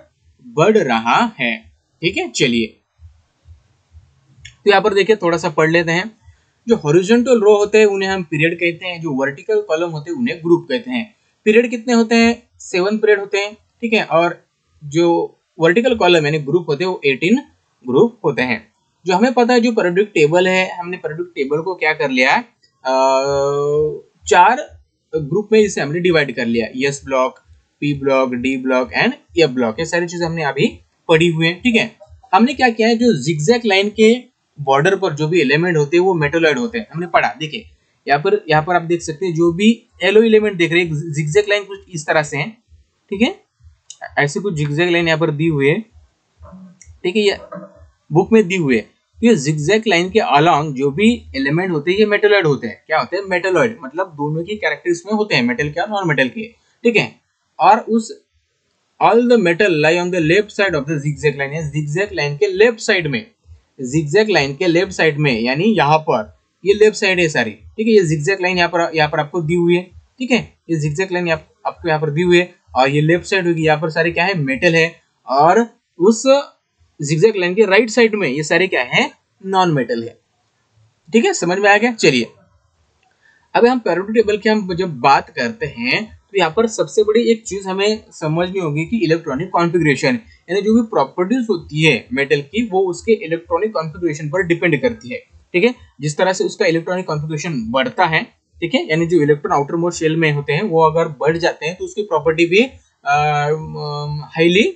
बढ़ रहा है। ठीक है, चलिए तो यहाँ पर देखिए थोड़ा सा पढ़ लेते हैं। जो हॉरिजॉन्टल रो होते हैं उन्हें हम पीरियड कहते हैं, जो वर्टिकल कॉलम होते हैं उन्हें ग्रुप कहते हैं। पीरियड कितने होते हैं, 7 पीरियड होते हैं। ठीक है, और जो वर्टिकल कॉलम यानी ग्रुप होते हैं वो 18 ग्रुप होते हैं। जो हमें पता है जो पीरियोडिक टेबल है, हमने पीरियोडिक टेबल को क्या कर लिया, 4 ग्रुप में इसे हमने डिवाइड कर लिया, S block, P block, D block and F block. ये सारी चीजें हमने अभी पढ़ी हुई है। ठीक है, हमने क्या किया है, जो जिगजैग लाइन के बॉर्डर पर जो भी एलिमेंट होते हैं वो मेटोलॉइड होते हैं, हमने पढ़ा। देखिए यहाँ पर आप देख सकते हैं जो भी येलो एलिमेंट देख रहे हैं, जिगजैग लाइन कुछ इस तरह से है। ठीक है, ऐसे कुछ जिगजैग लाइन यहाँ पर दी हुई है। ठीक है, ये बुक में दी हुई है। ये जिगजैग लाइन के अलोंग जो भी एलिमेंट होते हैं ये मेटोलॉइड होते हैं। क्या होते हैं, मेटोलॉइड, मतलब दोनों की कैरेक्टरिस्टिक्स में होते हैं, मेटल के और नॉन मेटल के। ठीक है, और उस all the metal lie on the left side of the zigzag line, zigzag line के लेफ्ट साइड में, जिगजैग लाइन के लेफ्ट साइड में, यानी यहाँ पर ये लेफ्ट साइड है सारी। ठीक है, ये जिगजैग लाइन यहाँ पर आपको दी हुई है। ठीक है, ये जिगजैग लाइन आपको यहाँ पर दी हुई है, और ये लेफ्ट साइड होगी, यहाँ पर सारे क्या है, मेटल है। और उस जिगजैग लाइन के राइट साइड में ये सारे क्या है, नॉन मेटल है। ठीक है, समझ में आ गया। चलिए अब हम पीरियोडिक टेबल की हम जब बात करते हैं तो यहाँ पर सबसे बड़ी एक चीज हमें समझनी होगी कि इलेक्ट्रॉनिक कॉन्फ़िगरेशन, यानी जो भी प्रॉपर्टीज होती है मेटल की वो उसके इलेक्ट्रॉनिक कॉन्फ़िगरेशन पर डिपेंड करती है। ठीक है, जिस तरह से उसका इलेक्ट्रॉनिक कॉन्फ़िगरेशन बढ़ता है, ठीक है, यानी जो इलेक्ट्रॉन आउटर मोस्ट शेल में होते हैं वो अगर बढ़ जाते हैं तो उसकी प्रॉपर्टी भी हाईली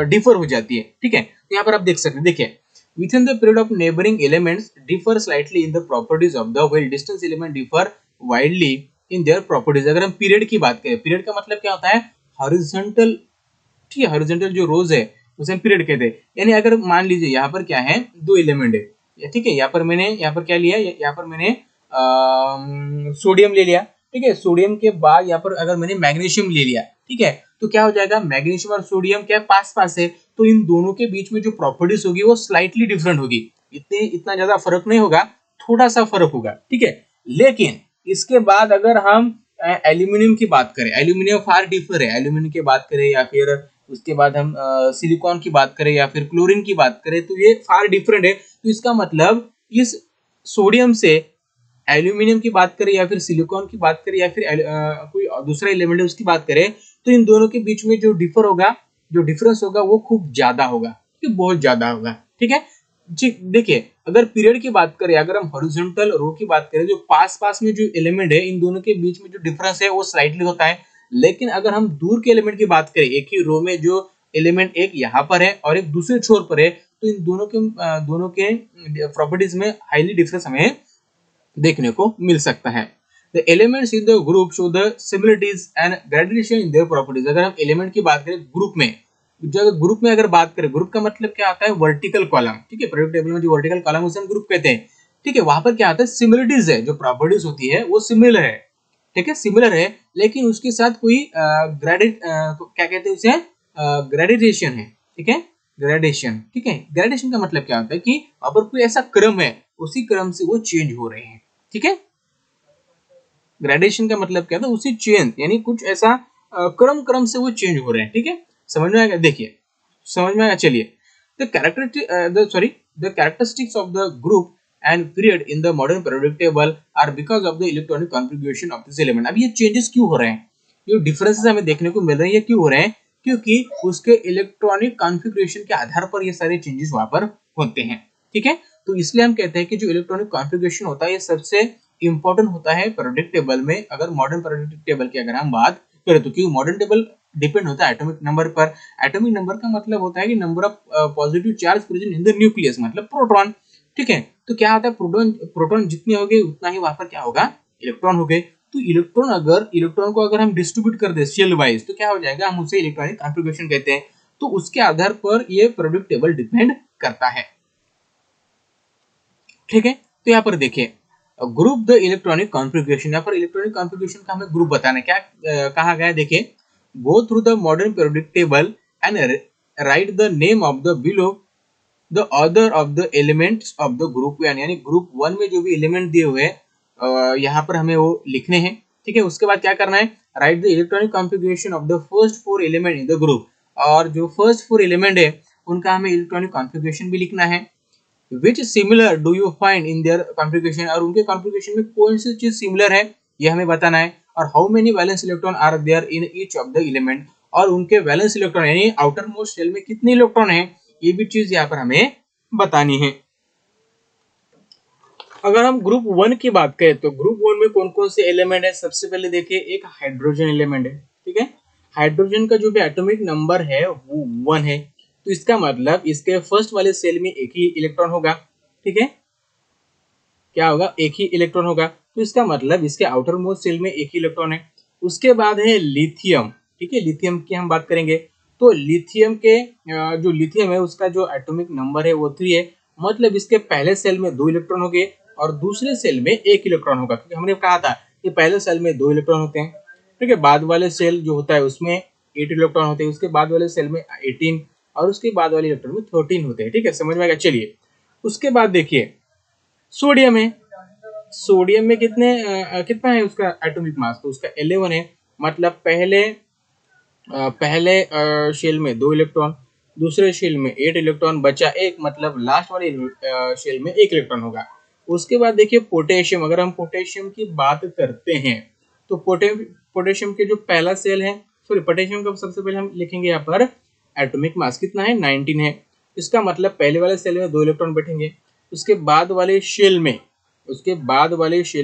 डिफर हो जाती है। ठीक है, तो यहाँ पर आप देख सकते हैं, देखिए within the period of neighboring elements differ slightly in the properties of the while distance element differ widely in their properties। अगर हम पीरियड की बात करें, पीरियड का मतलब क्या होता है, हॉरिजॉन्टल। ठीक है, हॉरिजॉन्टल जो रोज है उसे हम पीरियड कहते हैं। यानी अगर मान लीजिए यहाँ पर क्या है, 2 एलिमेंट है। ठीक है, यहाँ पर क्या लिया, यहाँ पर मैंने सोडियम ले लिया। ठीक है, सोडियम के बाद यहाँ पर अगर मैंने मैग्नीशियम ले लिया, ठीक है, तो क्या हो जाएगा, मैग्नीशियम और सोडियम क्या पास पास है, तो इन दोनों के बीच में जो प्रॉपर्टीज होगी वो स्लाइटली डिफरेंट होगी। इतना ज्यादा फर्क नहीं होगा, थोड़ा सा फर्क होगा। ठीक है, लेकिन इसके बाद अगर हम एल्यूमिनियम की बात करें, एल्यूमिनियम फार डिफर है, एल्यूमिनियम की बात करें या फिर उसके बाद हम सिलिकॉन की बात करें या फिर क्लोरीन की बात करें तो ये फार डिफरेंट है। तो इसका मतलब इस सोडियम से एल्यूमिनियम की बात करें या फिर सिलिकॉन की बात करें या फिर कोई दूसरा एलिमेंट है उसकी बात करें, तो इन दोनों के बीच में जो डिफर होगा, जो डिफरेंस होगा वो खूब ज्यादा होगा, कि बहुत ज्यादा होगा। ठीक है, देखिए अगर पीरियड की बात करें, अगर हम हॉरिजॉन्टल रो की बात करें, जो पास पास में जो एलिमेंट है इन दोनों के बीच में जो डिफरेंस है वो स्लाइटली होता है। लेकिन अगर हम दूर के एलिमेंट की बात करें, एक ही रो में जो एलिमेंट एक यहाँ पर है और एक दूसरे छोर पर है, तो इन दोनों के प्रॉपर्टीज में हाईली डिफरेंस हमें देखने को मिल सकता है। The elements in the group show the similarities and gradation in their properties। अगर हम एलिमेंट की बात करें ग्रुप में, जो ग्रुप में अगर बात करें, ग्रुप का मतलब क्या आता है, वर्टिकल कॉलम। ठीक है, पीरियोडिक टेबल में जो वर्टिकल कॉलम उसे हम ग्रुप कहते हैं। ठीक है, वहां पर क्या आता है, सिमिलरिटीज है, जो प्रॉपर्टीज होती है वो सिमिलर है। ठीक है, सिमिलर है, लेकिन उसके साथ कोई क्या कहते हैं उसे, ग्रेडेशन है। ठीक है, ग्रेडेशन। ठीक है, ग्रेडेशन का मतलब क्या होता है कि वहां पर कोई ऐसा क्रम है, उसी क्रम से वो चेंज हो रहे हैं। ठीक है, ग्रेडेशन का मतलब क्या था, उसी चेंज, यानी कुछ ऐसा क्रम से वो चेंज हो रहे हैं। ठीक है, समझ में आएगा, देखिए समझ में आएगा। चलिए the characteristics of the group and period in the modern periodic table are because of the electronic configuration of this element. अब ये चेंजेस क्यों हो रहे हैं, ये डिफरेंसेस हमें देखने को मिल रहे हैं, ये क्यों हो रहे हैं, क्योंकि उसके इलेक्ट्रॉनिक कॉन्फ़िगरेशन के आधार पर ये सारे चेंजेस वहां पर होते हैं। ठीक है, तो इसलिए हम कहते हैं कि जो इलेक्ट्रॉनिक कॉन्फ़िगरेशन होता है ये सबसे इंपॉर्टेंट होता है पीरियोडिक टेबल में। अगर मॉडर्न पीरियोडिक टेबल की अगर हम बात करें तो, क्योंकि मॉडर्न टेबल डिपेंड होता है एटॉमिक नंबर पर। एटॉमिक नंबर का मतलब होता है कि number of positive charge present in the nucleus, मतलब प्रोटॉन। ठीक है, तो क्या होता है, प्रोटॉन जितने होंगे उतना ही वहां पर क्या होगा, इलेक्ट्रॉन हो गए। तो इलेक्ट्रॉन को अगर हम डिस्ट्रीब्यूट कर दे शेल वाइज तो क्या हो जाएगा, हम उसे इलेक्ट्रॉनिक कॉन्फ़िगरेशन कहते हैं। तो उसके आधार पर ये पीरियोडिक टेबल डिपेंड करता है। ठीक है, तो यहाँ पर देखिए ग्रुप द इलेक्ट्रॉनिक कॉन्फ़िगरेशन, यहाँ पर इलेक्ट्रॉनिक कॉन्फ़िगरेशन का हमें ग्रुप बताना है। क्या कहा गया है, देखिए go through the modern periodic table and right the name of the below the order of the elements of the group one, यानी ग्रुप वन में जो भी एलिमेंट दिए हुए हैं यहाँ पर हमें वो लिखने हैं। ठीक है, उसके बाद क्या करना है, right the electronic configuration of the first four element in the group, और जो फर्स्ट फोर एलिमेंट है उनका हमें इलेक्ट्रॉनिक कॉन्फ़िगरेशन भी लिखना है। Which similar do you find in their configuration, और उनके कॉन्फ़िगरेशन में कौन सी चीज सिमिलर है ये हमें बताना है। और how many valence electron are there in each of the element, और उनके वैलेंस इलेक्ट्रॉन यानी आउटर मोस्ट शेल में कितने इलेक्ट्रॉन है, ये भी चीज यहाँ पर हमें बतानी है। अगर हम ग्रुप वन की बात करें तो ग्रुप वन में कौन कौन से एलिमेंट है, सबसे पहले देखिए एक हाइड्रोजन एलिमेंट है। ठीक है, हाइड्रोजन का जो भी एटॉमिक नंबर है वो 1 है, तो इसका मतलब इसके फर्स्ट वाले सेल में एक ही इलेक्ट्रॉन होगा। ठीक है, क्या होगा, एक ही इलेक्ट्रॉन होगा, तो इसका मतलब इसके आउटर मोस्ट सेल में एक ही इलेक्ट्रॉन है। उसके बाद है लिथियम। ठीक है, लिथियम की हम बात करेंगे तो लिथियम के जो लिथियम है उसका जो एटॉमिक नंबर है वो 3 है, मतलब इसके पहले सेल में 2 इलेक्ट्रॉन होंगे और दूसरे सेल में 1 इलेक्ट्रॉन होगा, क्योंकि हमने कहा था कि पहले सेल में 2 इलेक्ट्रॉन होते हैं। ठीक है, बाद वाले सेल जो होता है उसमें 8 इलेक्ट्रॉन होते हैं, उसके बाद वाले सेल में 18 और उसके बाद वाले इलेक्ट्रॉन में 13 होते हैं। ठीक है, समझ में आएगा। चलिए उसके बाद देखिए सोडियम है। सोडियम में कितना है उसका एटॉमिक मास, तो उसका 11 है, मतलब पहले शेल में 2 इलेक्ट्रॉन, दूसरे शेल में 8 इलेक्ट्रॉन, बचा एक, मतलब लास्ट वाले शेल में 1 इलेक्ट्रॉन होगा। उसके बाद देखिए पोटेशियम, अगर हम पोटेशियम की बात करते हैं तो पोटेशियम के जो पहला सेल है, सॉरी पोटेशियम का सबसे पहले हम लिखेंगे यहाँ पर एटॉमिक मास कितना है, 19 है। इसका मतलब पहले वाले सेल में 2 इलेक्ट्रॉन बैठेंगे, उसके बाद वाले शेल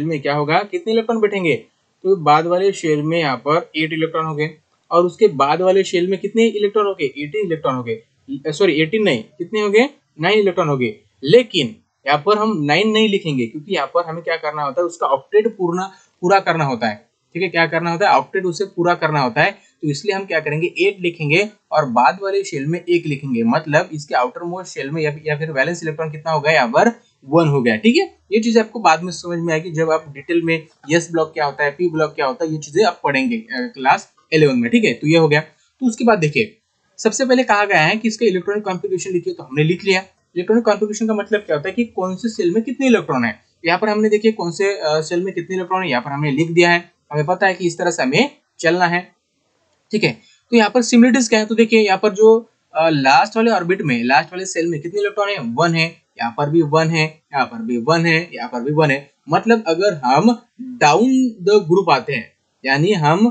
में क्या होगा, कितने इलेक्ट्रॉन बैठेंगे, तो बाद वाले शेल में यहाँ पर 8 इलेक्ट्रॉन हो गए, और उसके बाद वाले शेल में कितने इलेक्ट्रॉन हो गए, 18 इलेक्ट्रॉन हो गए, सॉरी 18 नहीं, कितने हो गए, 9 इलेक्ट्रॉन हो गए। लेकिन यहाँ पर हम 9 नहीं लिखेंगे, क्योंकि यहाँ पर हमें क्या करना होता है, उसका ऑक्टेट पूरा करना होता है। ठीक है, क्या करना होता है, ऑक्टेट उसे पूरा करना होता है, तो इसलिए हम क्या करेंगे 8 लिखेंगे और बाद वाले शेल में 1 लिखेंगे, मतलब इसके आउटर मोस्ट शेल में या फिर वैलेंस इलेक्ट्रॉन कितना हो गया, यहाँ पर 1 हो गया। ठीक है, ये चीजें आपको बाद में समझ में आएगी जब आप डिटेल में एस ब्लॉक क्या होता है, पी ब्लॉक क्या होता है, ये चीजें आप पढ़ेंगे क्लास 11 में। ठीक है, तो ये हो गया। तो उसके बाद देखिए सबसे पहले कहा गया है कि इसका इलेक्ट्रॉनिक कॉन्फ़िगरेशन लिखिए, तो हमने लिख लिया। इलेक्ट्रॉनिक कॉन्फ़िगरेशन का मतलब क्या होता है कि कौन से सेल में कितने इलेक्ट्रॉन है, यहाँ पर हमने देखिए कौन से सेल में कितने इलेक्ट्रॉन है यहाँ पर हमने लिख दिया है, हमें पता है कि इस तरह से हमें चलना है। ठीक है, तो यहाँ पर सिमिलरिटीज क्या है, तो देखिए यहाँ पर जो लास्ट वाले ऑर्बिट में, लास्ट वाले सेल में कितने इलेक्ट्रॉन है, 1 है, यहाँ पर भी 1 है, यहाँ पर भी 1 है, यहाँ पर भी 1 है। मतलब अगर हम डाउन द ग्रुप आते हैं, यानी हम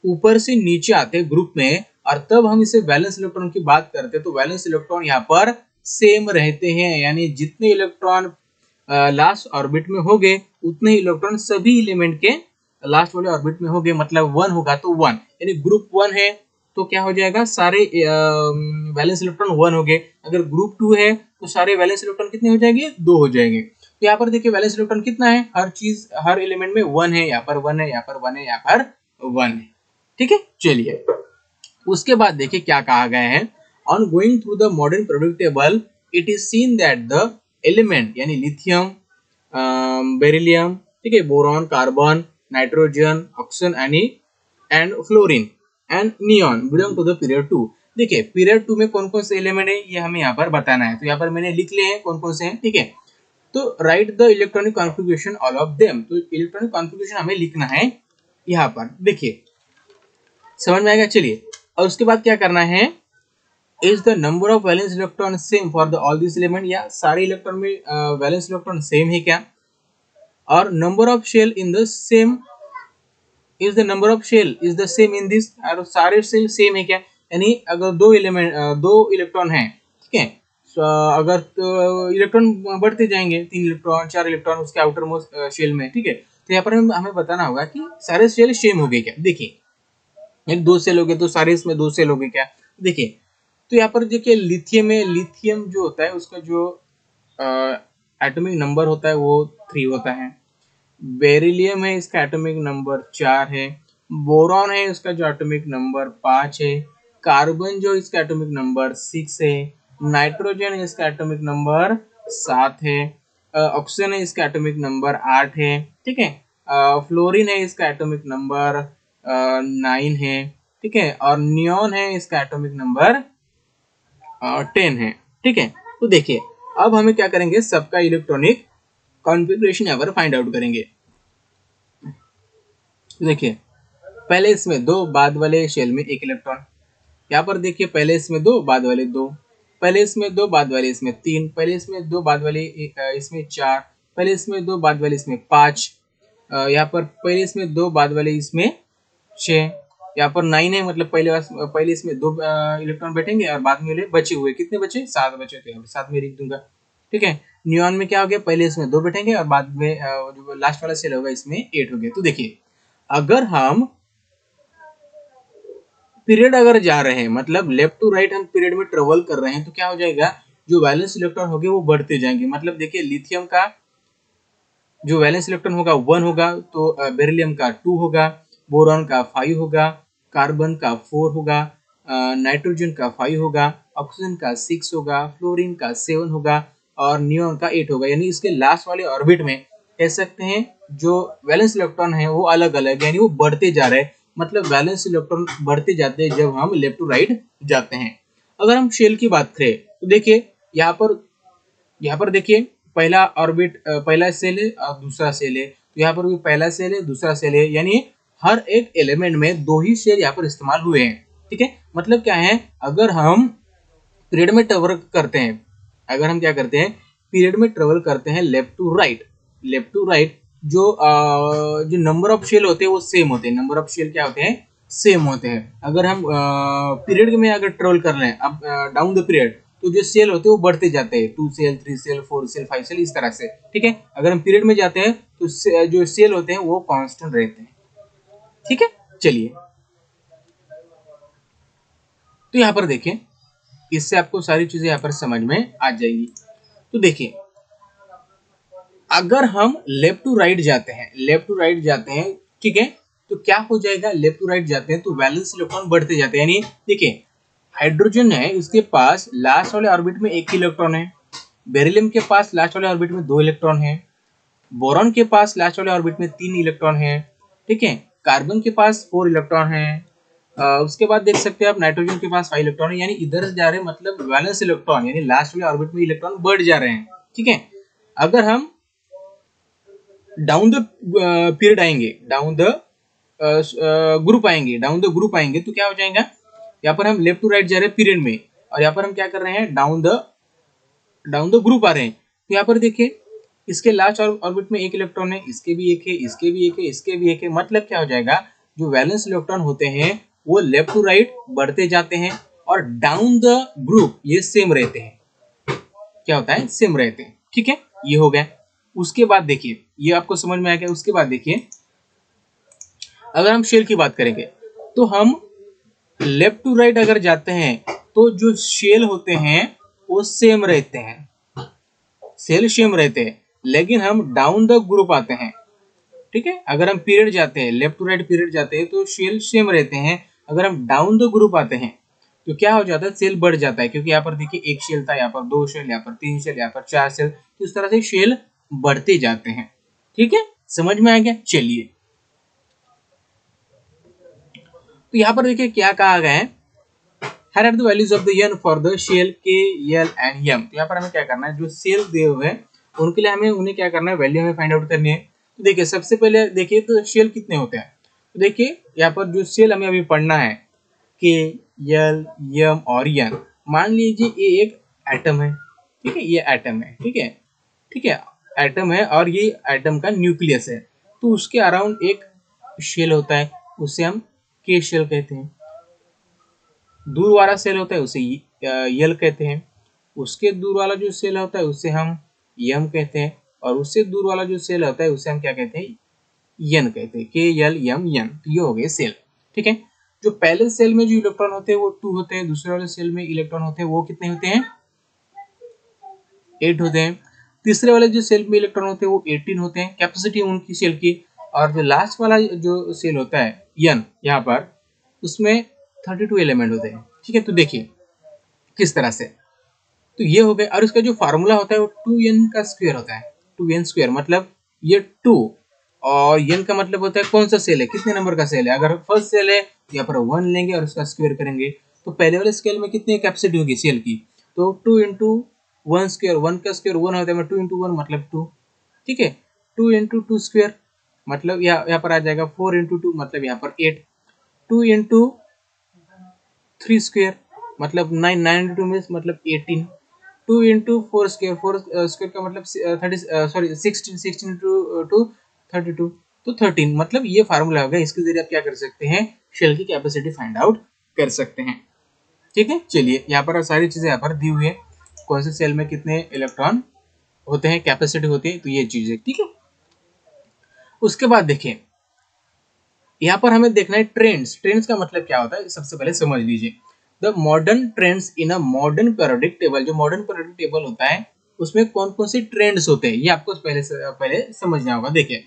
ऊपर से नीचे आते हैं ग्रुप में, और तब हम इसे वैलेंस इलेक्ट्रॉन की बात करते हैं, तो वैलेंस इलेक्ट्रॉन यहाँ पर सेम रहते हैं, यानी जितने इलेक्ट्रॉन लास्ट ऑर्बिट में हो गए उतने ही इलेक्ट्रॉन सभी एलिमेंट के लास्ट वाले ऑर्बिट में हो गए, मतलब 1 होगा तो 1, यानी ग्रुप 1 है तो क्या हो जाएगा, सारे वैलेंस इलेक्ट्रॉन 1 हो गए। अगर ग्रुप 2 है तो सारे वैलेंस इलेक्ट्रॉन कितने हो जाएंगे, 2 हो जाएंगे। तो यहाँ पर देखिए वैलेंस इलेक्ट्रॉन कितना है, हर चीज हर एलिमेंट में 1 है, यहाँ पर 1 है, यहाँ पर 1 है, यहाँ पर 1 है। ठीक है, चलिए उसके बाद देखिए क्या कहा गया है, on going through the modern periodic table it is seen that the element यानी लिथियम, बेरिलियम, ठीक है, boron, carbon, nitrogen, oxygen and fluorine and neon belong to the period 2। देखिए पीरियड 2 में कौन कौन से एलिमेंट है ये हमें यहाँ पर बताना है, तो यहाँ पर मैंने लिख लिए हैं कौन कौन से हैं। ठीक है, तो right the electronic configuration all of them, तो इलेक्ट्रॉनिक कॉन्फ़िगरेशन हमें लिखना है यहाँ पर, देखिए समझ में आएगा। चलिए और उसके बाद क्या करना है, is the number of valence electron same for the all this element, या सारे इलेक्ट्रॉन में वैलेंस इलेक्ट्रॉन सेम है क्या, और number of shell in the same, is the number of shell is the same in this, और सारे शेल सेम है क्या, यानी अगर दो इलेक्ट्रॉन है, ठीक है, अगर तो इलेक्ट्रॉन बढ़ते जाएंगे, 3 इलेक्ट्रॉन 4 इलेक्ट्रॉन उसके आउटर मोस्ट शेल में, ठीक है, तो यहाँ पर हमें बताना होगा कि सारे शेल सेम हो गए क्या। देखिए एक 2 सेल हो गए तो सारे इसमें 2 सेल हो गए क्या, देखिए तो यहाँ पर देखिए लिथियम में, लिथियम जो होता है उसका जो एटॉमिक नंबर होता है वो 3 होता है, बेरिलियम है इसका एटॉमिक नंबर 4 है, बोरॉन है इसका जो एटॉमिक नंबर 5 है, कार्बन जो इसका एटॉमिक नंबर 6 है, नाइट्रोजन है इसका एटॉमिक नंबर 7 है, ऑक्सीजन है इसका एटॉमिक नंबर 8 है, ठीक है, फ्लोरीन है इसका एटॉमिक नंबर 9 है, ठीक है, और नियॉन है इसका एटॉमिक नंबर 10 है, ठीक है। तो देखिए अब हमें क्या करेंगे, सबका इलेक्ट्रॉनिक कॉन्फ़िगरेशन यहाँ पर फाइंड आउट करेंगे। तो देखिए पहले इसमें दो, बाद वाले शेल में एक इलेक्ट्रॉन। यहाँ पर देखिए पहले इसमें दो, बाद वाले दो, पहले इसमें दो, बाद वाले इसमें तीन, पहले इसमें दो, बाद वाले इसमें चार, पहले इसमें दो, बाद वाले इसमें पाँच, यहाँ पर पहले इसमें दो, बाद वाले इसमें छः, यहाँ पर 9 है, मतलब पहले इसमें दो इलेक्ट्रॉन बैठेंगे और बाद में बचे हुए कितने बचे, 7 बचे, तो यहाँ पर 7 में लिख दूंगा। ठीक है, नियॉन में क्या हो गया, पहले इसमें दो बैठेंगे और बाद में जो लास्ट वाला सेल होगा इसमें 8 हो गया। तो देखिए अगर हम पीरियड अगर जा रहे हैं, मतलब लेफ्ट टू राइट हम पीरियड में ट्रेवल कर रहे हैं, तो क्या हो जाएगा, जो वैलेंस इलेक्ट्रॉन होंगे वो बढ़ते जाएंगे। मतलब देखिए लिथियम का जो वैलेंस इलेक्ट्रॉन होगा 1 होगा, तो बेरिलियम का 2 होगा, बोरॉन का 5 होगा, कार्बन का 4 होगा, नाइट्रोजन का 5 होगा, ऑक्सीजन का 6 होगा, फ्लोरीन का 7 होगा और नियॉन का 8 होगा। यानी इसके लास्ट वाले ऑर्बिट में कह सकते हैं जो वैलेंस इलेक्ट्रॉन है वो अलग अलग, यानी वो बढ़ते जा रहे हैं। मतलब वैलेंस इलेक्ट्रॉन बढ़ते जाते हैं जब हम लेफ्ट टू राइट जाते हैं। अगर हम शेल की बात करें तो देखिए यहाँ पर देखिए पहला ऑर्बिट, पहला सेल है और दूसरा सेल है, तो यहाँ पर भी पहला सेल है, दूसरा सेल है, यानी हर एक एलिमेंट में दो ही सेल यहाँ पर इस्तेमाल हुए हैं। ठीक है, मतलब क्या है, अगर हम पीरियड में ट्रेवल करते हैं, अगर हम क्या करते हैं पीरियड में ट्रेवल करते हैं लेफ्ट टू राइट, जो नंबर ऑफ शेल होते हैं वो सेम होते हैं, नंबर ऑफ शेल क्या होते हैं, सेम होते हैं। अगर हम पीरियड में अगर ट्रेवल कर रहे हैं अब डाउन द पीरियड, तो जो सेल होते हैं वो बढ़ते जाते हैं, 2 सेल, 3 सेल, 4 सेल, 5 सेल, इस तरह से। ठीक है, अगर हम पीरियड में जाते हैं तो जो सेल होते हैं वो कांस्टेंट रहते हैं। ठीक है, चलिए तो यहाँ पर देखिए, इससे आपको सारी चीजें यहाँ पर समझ में आ जाएगी। तो देखिए अगर हम लेफ्ट टू राइट जाते हैं, ठीक है, तो क्या हो जाएगा, लेफ्ट टू राइट जाते हैं तो वैलेंस इलेक्ट्रॉन बढ़ते जाते हैं। यानी देखिए हाइड्रोजन है, उसके पास लास्ट वाले ऑर्बिट में एक इलेक्ट्रॉन है, बेरिलियम के पास लास्ट वाले ऑर्बिट में 2 इलेक्ट्रॉन है, बोरॉन के पास लास्ट वाले ऑर्बिट में 3 इलेक्ट्रॉन है। ठीक है, कार्बन के पास 4 इलेक्ट्रॉन है, उसके बाद देख सकते हैं आप नाइट्रोजन के पास 5 इलेक्ट्रॉन है। यानी इधर से जा रहे हैं, मतलब वैलेंस इलेक्ट्रॉन यानी लास्ट वाले ऑर्बिट में इलेक्ट्रॉन बढ़ जा रहे हैं। ठीक है, अगर हम डाउन द पीरियड आएंगे, डाउन द ग्रुप आएंगे तो क्या हो जाएगा, यहाँ पर हम लेफ्ट टू राइट जा रहे हैं पीरियड में, और यहाँ पर हम क्या कर रहे हैं, डाउन द ग्रुप आ रहे हैं। तो यहाँ पर देखिए इसके लास्ट ऑर्बिट में एक इलेक्ट्रॉन है, इसके भी एक है, इसके भी एक है, इसके भी एक है। मतलब क्या हो जाएगा, जो वैलेंस इलेक्ट्रॉन होते हैं वो लेफ्ट टू राइट बढ़ते जाते हैं और डाउन द ग्रुप ये सेम रहते हैं। क्या होता है, सेम रहते हैं। ठीक है, ये हो गया। उसके बाद देखिए, ये आपको समझ में आ गया। उसके बाद देखिए अगर हम शेल की बात करेंगे तो हम लेफ्ट टू राइट अगर जाते हैं तो जो शेल होते हैं वो सेम रहते हैं, सेल सेम रहते हैं, लेकिन हम डाउन द ग्रुप आते हैं। ठीक है, अगर हम पीरियड जाते हैं, लेफ्ट टू राइट पीरियड जाते हैं तो शेल सेम रहते हैं। अगर हम डाउन द ग्रुप आते हैं तो क्या हो जाता है, सेल बढ़ जाता है, क्योंकि यहाँ पर देखिए एक शेल था, यहाँ पर 2 शेल, यहाँ पर 3 शेल, यहाँ पर 4 शेल, तो इस तरह से शेल बढ़ते जाते हैं। ठीक है, समझ में आ गया। चलिए तो यहाँ पर देखिए क्या कहा गया है, here are the values of the n for the shell k, l and m। तो यहाँ पर हमें क्या करना है, जो सेल दिए हुए हैं उनके लिए हमें उन्हें क्या करना है, वैल्यू हमें फाइंड आउट करनी है। तो देखिए सबसे पहले देखिए तो शेल कितने होते हैं, तो देखिए यहाँ पर जो सेल हमें अभी पढ़ना है के, एल, एम और एन। मान लीजिए ये एक एटम है, ठीक है, ये एटम है, ठीक है, एटम है और ये एटम का न्यूक्लियस है। तो उसके अराउंड एक शेल होता है, उसे हम के शेल कहते हैं। दूर वाला सेल होता है उसे यल कहते हैं, उसके दूर वाला जो सेल होता है उसे हम यम कहते हैं, और उससे दूर वाला जो सेल होता है उसे हम क्या कहते हैं, यन कहते हैं, के यल यम यन। तो ये हो गए सेल। ठीक है, जो पहले सेल में जो इलेक्ट्रॉन होते हैं वो 2 होते हैं, दूसरे वाले सेल में इलेक्ट्रॉन होते हैं वो कितने होते हैं, 8 होते हैं। तीसरे वाले जो सेल में इलेक्ट्रॉन होते हैं वो 18 होते हैं, कैपेसिटी उनकी सेल की। और जो लास्ट वाला जो सेल होता है यन, यहाँ पर उसमें 32 एलिमेंट होते हैं। ठीक है, तो देखिए किस तरह से, तो ये हो गए। और इसका जो फार्मूला होता है वो 2n का स्क्वायर होता है, 2n स्क्वायर, मतलब ये 2 और n का मतलब होता है कौन सा सेल है, कितने नंबर का सेल है। अगर फर्स्ट सेल है तो यहाँ पर 1 लेंगे और उसका स्क्वायर करेंगे, तो पहले वाले स्केल में कितनी कैपेसिटी होगी सेल की, तो 2 इंटू वन का स्क्वायर 1 होता है, 2 × 1 मतलब 2, ठीक है। 2 × 2 स्क्वायर मतलब यहाँ पर आ जाएगा 4 × 2 मतलब यहाँ पर 8, 2 × 3 स्क्वायर मतलब 9, 9 × 2 मीन्स मतलब 18, 2 × 4 स्क्वायर, 4 स्क्वायर का मतलब 30, सॉरी 16, 16 × 2 32, तो 13 मतलब ये फार्मूला होगा। इसके जरिए आप क्या कर सकते हैं, शेल की कैपेसिटी फाइंड आउट कर सकते हैं, ठीक है। चलिए यहाँ पर सारी चीजें यहाँ पर दी हुई है, कौन से सेल में कितने इलेक्ट्रॉन होते हैं, कैपेसिटी होती है, तो ये चीज है, ठीक है। उसके बाद देखिए यहाँ पर हमें देखना है ट्रेंड्स। ट्रेंड्स का मतलब क्या होता है, सबसे पहले समझ लीजिए। The modern trends in a modern periodic table, जो मॉडर्न पीरियोडिक टेबल होता है उसमें कौन कौन से ट्रेंड्स होते हैं, ये आपको पहले समझना होगा। देखिए,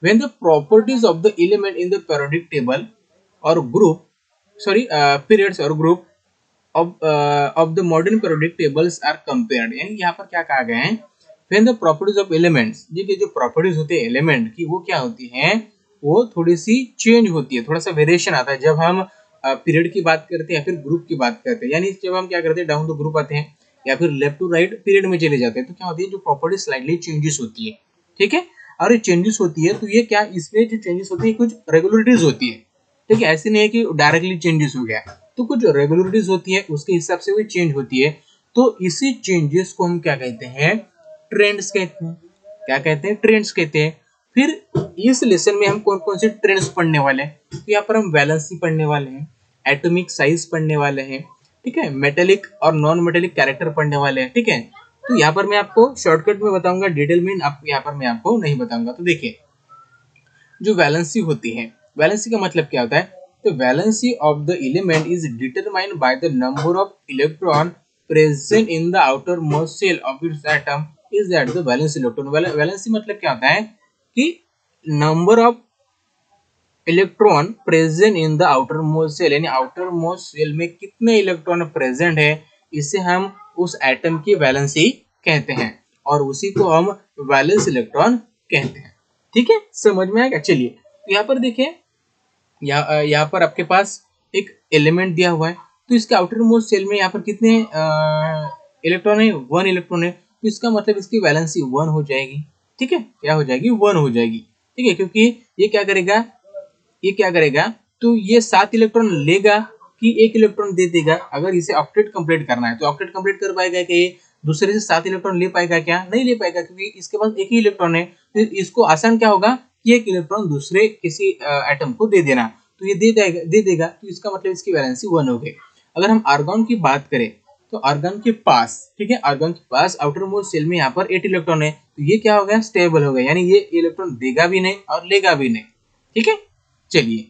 when the properties of the element in the periodic table or group, sorry, periods or group of the modern periodic tables are compared, यानी यहाँ पर क्या कहा गया है, when the properties of elements, ये जो प्रॉपर्टीज होती है एलिमेंट की वो क्या होती हैं, वो थोड़ी सी चेंज होती है, थोड़ा सा वेरिएशन आता है जब हम पीरियड की बात करते हैं या फिर ग्रुप की बात करते हैं। यानी जब हम क्या करते हैं, डाउन द ग्रुप आते हैं या फिर लेफ्ट टू राइट पीरियड में चले जाते हैं, तो क्या होती है, जो प्रॉपर्टी स्लाइटली चेंजेस होती है, ठीक है। और ये चेंजेस होती है तो ये क्या, इसमें जो चेंजेस होती है कुछ रेगुलरिटीज होती है, ठीक है। ऐसे नहीं है कि डायरेक्टली चेंजेस हो गया, तो कुछ रेगुलरिटीज होती है, उसके हिसाब से वो चेंज होती है। तो इसी चेंजेस को हम क्या कहते हैं, ट्रेंड्स कहते हैं। क्या कहते हैं, ट्रेंड्स कहते हैं। फिर इस लेसन में हम कौन कौन से ट्रेंड्स पढ़ने वाले हैं, तो यहाँ पर हम वैलेंसी पढ़ने वाले हैं, एटॉमिक साइज पढ़ने वाले हैं, ठीक है, मेटेलिक और नॉन मेटेलिक कैरेक्टर पढ़ने वाले हैं, ठीक है। तो यहाँ पर मैं आपको शॉर्टकट में बताऊंगा, डिटेल में यहाँ पर मैं आपको नहीं बताऊंगा। तो देखिए, जो वैलेंसी होती है, वैलेंसी का मतलब क्या होता है, तो valency of the element is determined by the number of electron present in the outer most shell of its atom is that the valence electron. Valency मतलब क्या होता है कि number of electron present in the outer most shell, यानी आउटर मोस्ट सेल में कितने इलेक्ट्रॉन प्रेजेंट है, इसे हम उस एटम की वैलेंसी कहते हैं और उसी को हम वैलेंस इलेक्ट्रॉन कहते हैं, ठीक है। समझ में आएगा। चलिए, तो यहाँ पर देखिए, यहाँ पर आपके पास एक एलिमेंट दिया हुआ है, तो इसके आउटर मोस्ट सेल में यहाँ पर कितने इलेक्ट्रॉन है, 1 इलेक्ट्रॉन है, तो इसका मतलब इसकी वैलेंसी 1 हो जाएगी, ठीक है। क्या हो जाएगी, 1 हो जाएगी, ठीक है। क्योंकि ये क्या करेगा, ये क्या करेगा, तो ये 7 इलेक्ट्रॉन लेगा कि 1 इलेक्ट्रॉन दे देगा। अगर इसे ऑक्टेट कंप्लीट करना है तो ऑक्टेट कंप्लीट कर पाएगा कि ये दूसरे से 7 इलेक्ट्रॉन ले पाएगा, क्या नहीं ले पाएगा, क्योंकि इसके पास एक ही इलेक्ट्रॉन है। तो इसको आसान क्या होगा कि एक इलेक्ट्रॉन दूसरे किसी एटम को दे देना, तो ये दे देगा, तो इसका मतलब इसकी वैलेंसी 1 हो गई। अगर हम आर्गन की बात करें तो आर्गन के पास, ठीक है, आर्गन के पास आउटर मोस्ट सेल में यहाँ पर 8 इलेक्ट्रॉन है, तो ये क्या हो गया, स्टेबल हो गया, यानी ये इलेक्ट्रॉन देगा भी नहीं और लेगा भी नहीं, ठीक है। चलिए,